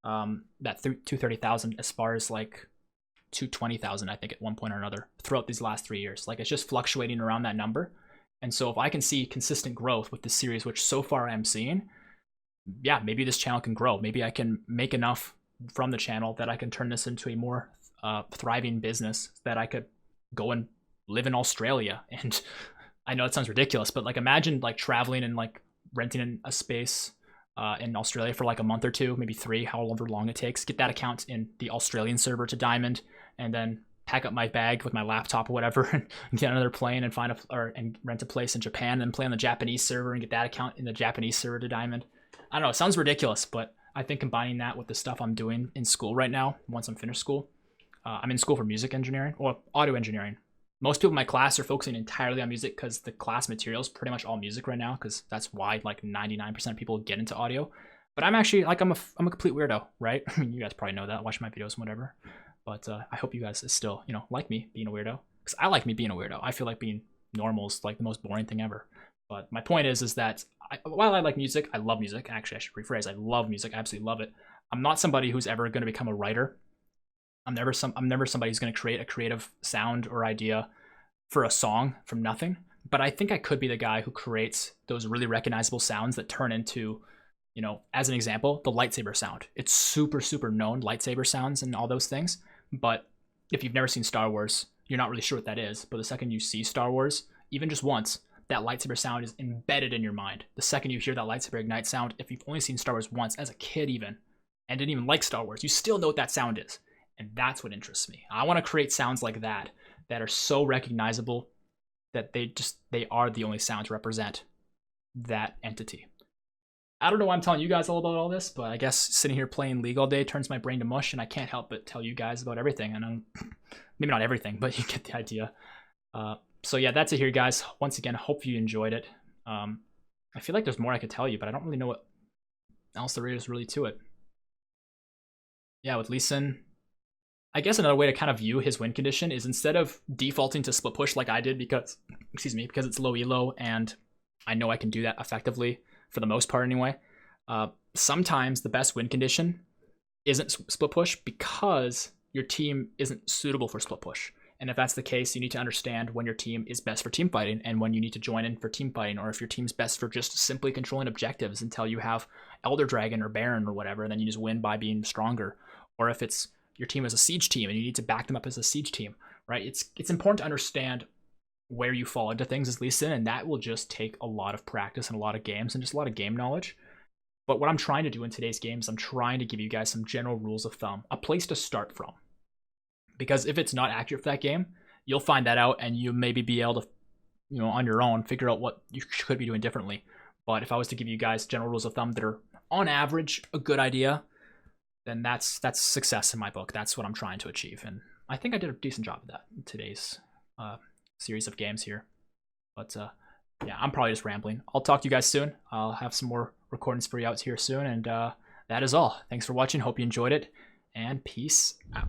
that 230,000 as far as like 220,000, I think, at one point or another throughout these last 3 years. Like, it's just fluctuating around that number. And so if I can see consistent growth with this series, which so far I'm seeing, yeah, maybe this channel can grow. Maybe I can make enough from the channel that I can turn this into a more thriving business, that I could go and live in Australia. And I know it sounds ridiculous, but like, imagine like traveling and like renting a space in Australia for like a month or two, maybe 3, however long it takes, get that account in the Australian server to Diamond, and then pack up my bag with my laptop or whatever and get another plane and and rent a place in Japan, and play on the Japanese server and get that account in the Japanese server to Diamond. I don't know, it sounds ridiculous, but I think combining that with the stuff I'm doing in school right now, once I'm finished school, I'm in school for music engineering, or audio engineering. Most people in my class are focusing entirely on music because the class material is pretty much all music right now, because that's why like 99% of people get into audio. But I'm actually like, I'm a complete weirdo, right? I mean, you guys probably know that, watch my videos and whatever. But I hope you guys still, you know, like me being a weirdo, because I like me being a weirdo. I feel like being normal is like the most boring thing ever. But my point is that while I like music, I love music. Actually, I should rephrase. I love music. I absolutely love it. I'm not somebody who's ever going to become a writer. I'm never somebody who's going to create a creative sound or idea for a song from nothing. But I think I could be the guy who creates those really recognizable sounds that turn into, you know, as an example, the lightsaber sound. It's super, super known, lightsaber sounds and all those things. But if you've never seen Star Wars, you're not really sure what that is. But the second you see Star Wars, even just once, that lightsaber sound is embedded in your mind. The second you hear that lightsaber ignite sound, if you've only seen Star Wars once as a kid even, and didn't even like Star Wars, you still know what that sound is. And that's what interests me. I want to create sounds like that are so recognizable that they are the only sound to represent that entity. I don't know why I'm telling you guys all about all this, but I guess sitting here playing League all day turns my brain to mush, and I can't help but tell you guys about everything. And maybe not everything, but you get the idea. So yeah, that's it here, guys. Once again, hope you enjoyed it. I feel like there's more I could tell you, but I don't really know what else there is really to it. Yeah, with Lee Sin, I guess another way to kind of view his win condition is instead of defaulting to split push like I did because, because it's low elo and I know I can do that effectively for the most part anyway. Sometimes the best win condition isn't split push because your team isn't suitable for split push. And if that's the case, you need to understand when your team is best for team fighting and when you need to join in for team fighting, or if your team's best for just simply controlling objectives until you have Elder Dragon or Baron or whatever, and then you just win by being stronger. Or if it's your team is a siege team and you need to back them up as a siege team, right? It's important to understand where you fall into things as Lee Sin, and that will just take a lot of practice and a lot of games and just a lot of game knowledge. But what I'm trying to do in today's games, I'm trying to give you guys some general rules of thumb, a place to start from. Because if it's not accurate for that game, you'll find that out and you maybe be able to, on your own, figure out what you could be doing differently. But if I was to give you guys general rules of thumb that are on average a good idea, then that's success in my book. That's what I'm trying to achieve. And I think I did a decent job of that in today's series of games here. But yeah, I'm probably just rambling. I'll talk to you guys soon. I'll have some more recordings for you out here soon. And that is all. Thanks for watching. Hope you enjoyed it. And peace out.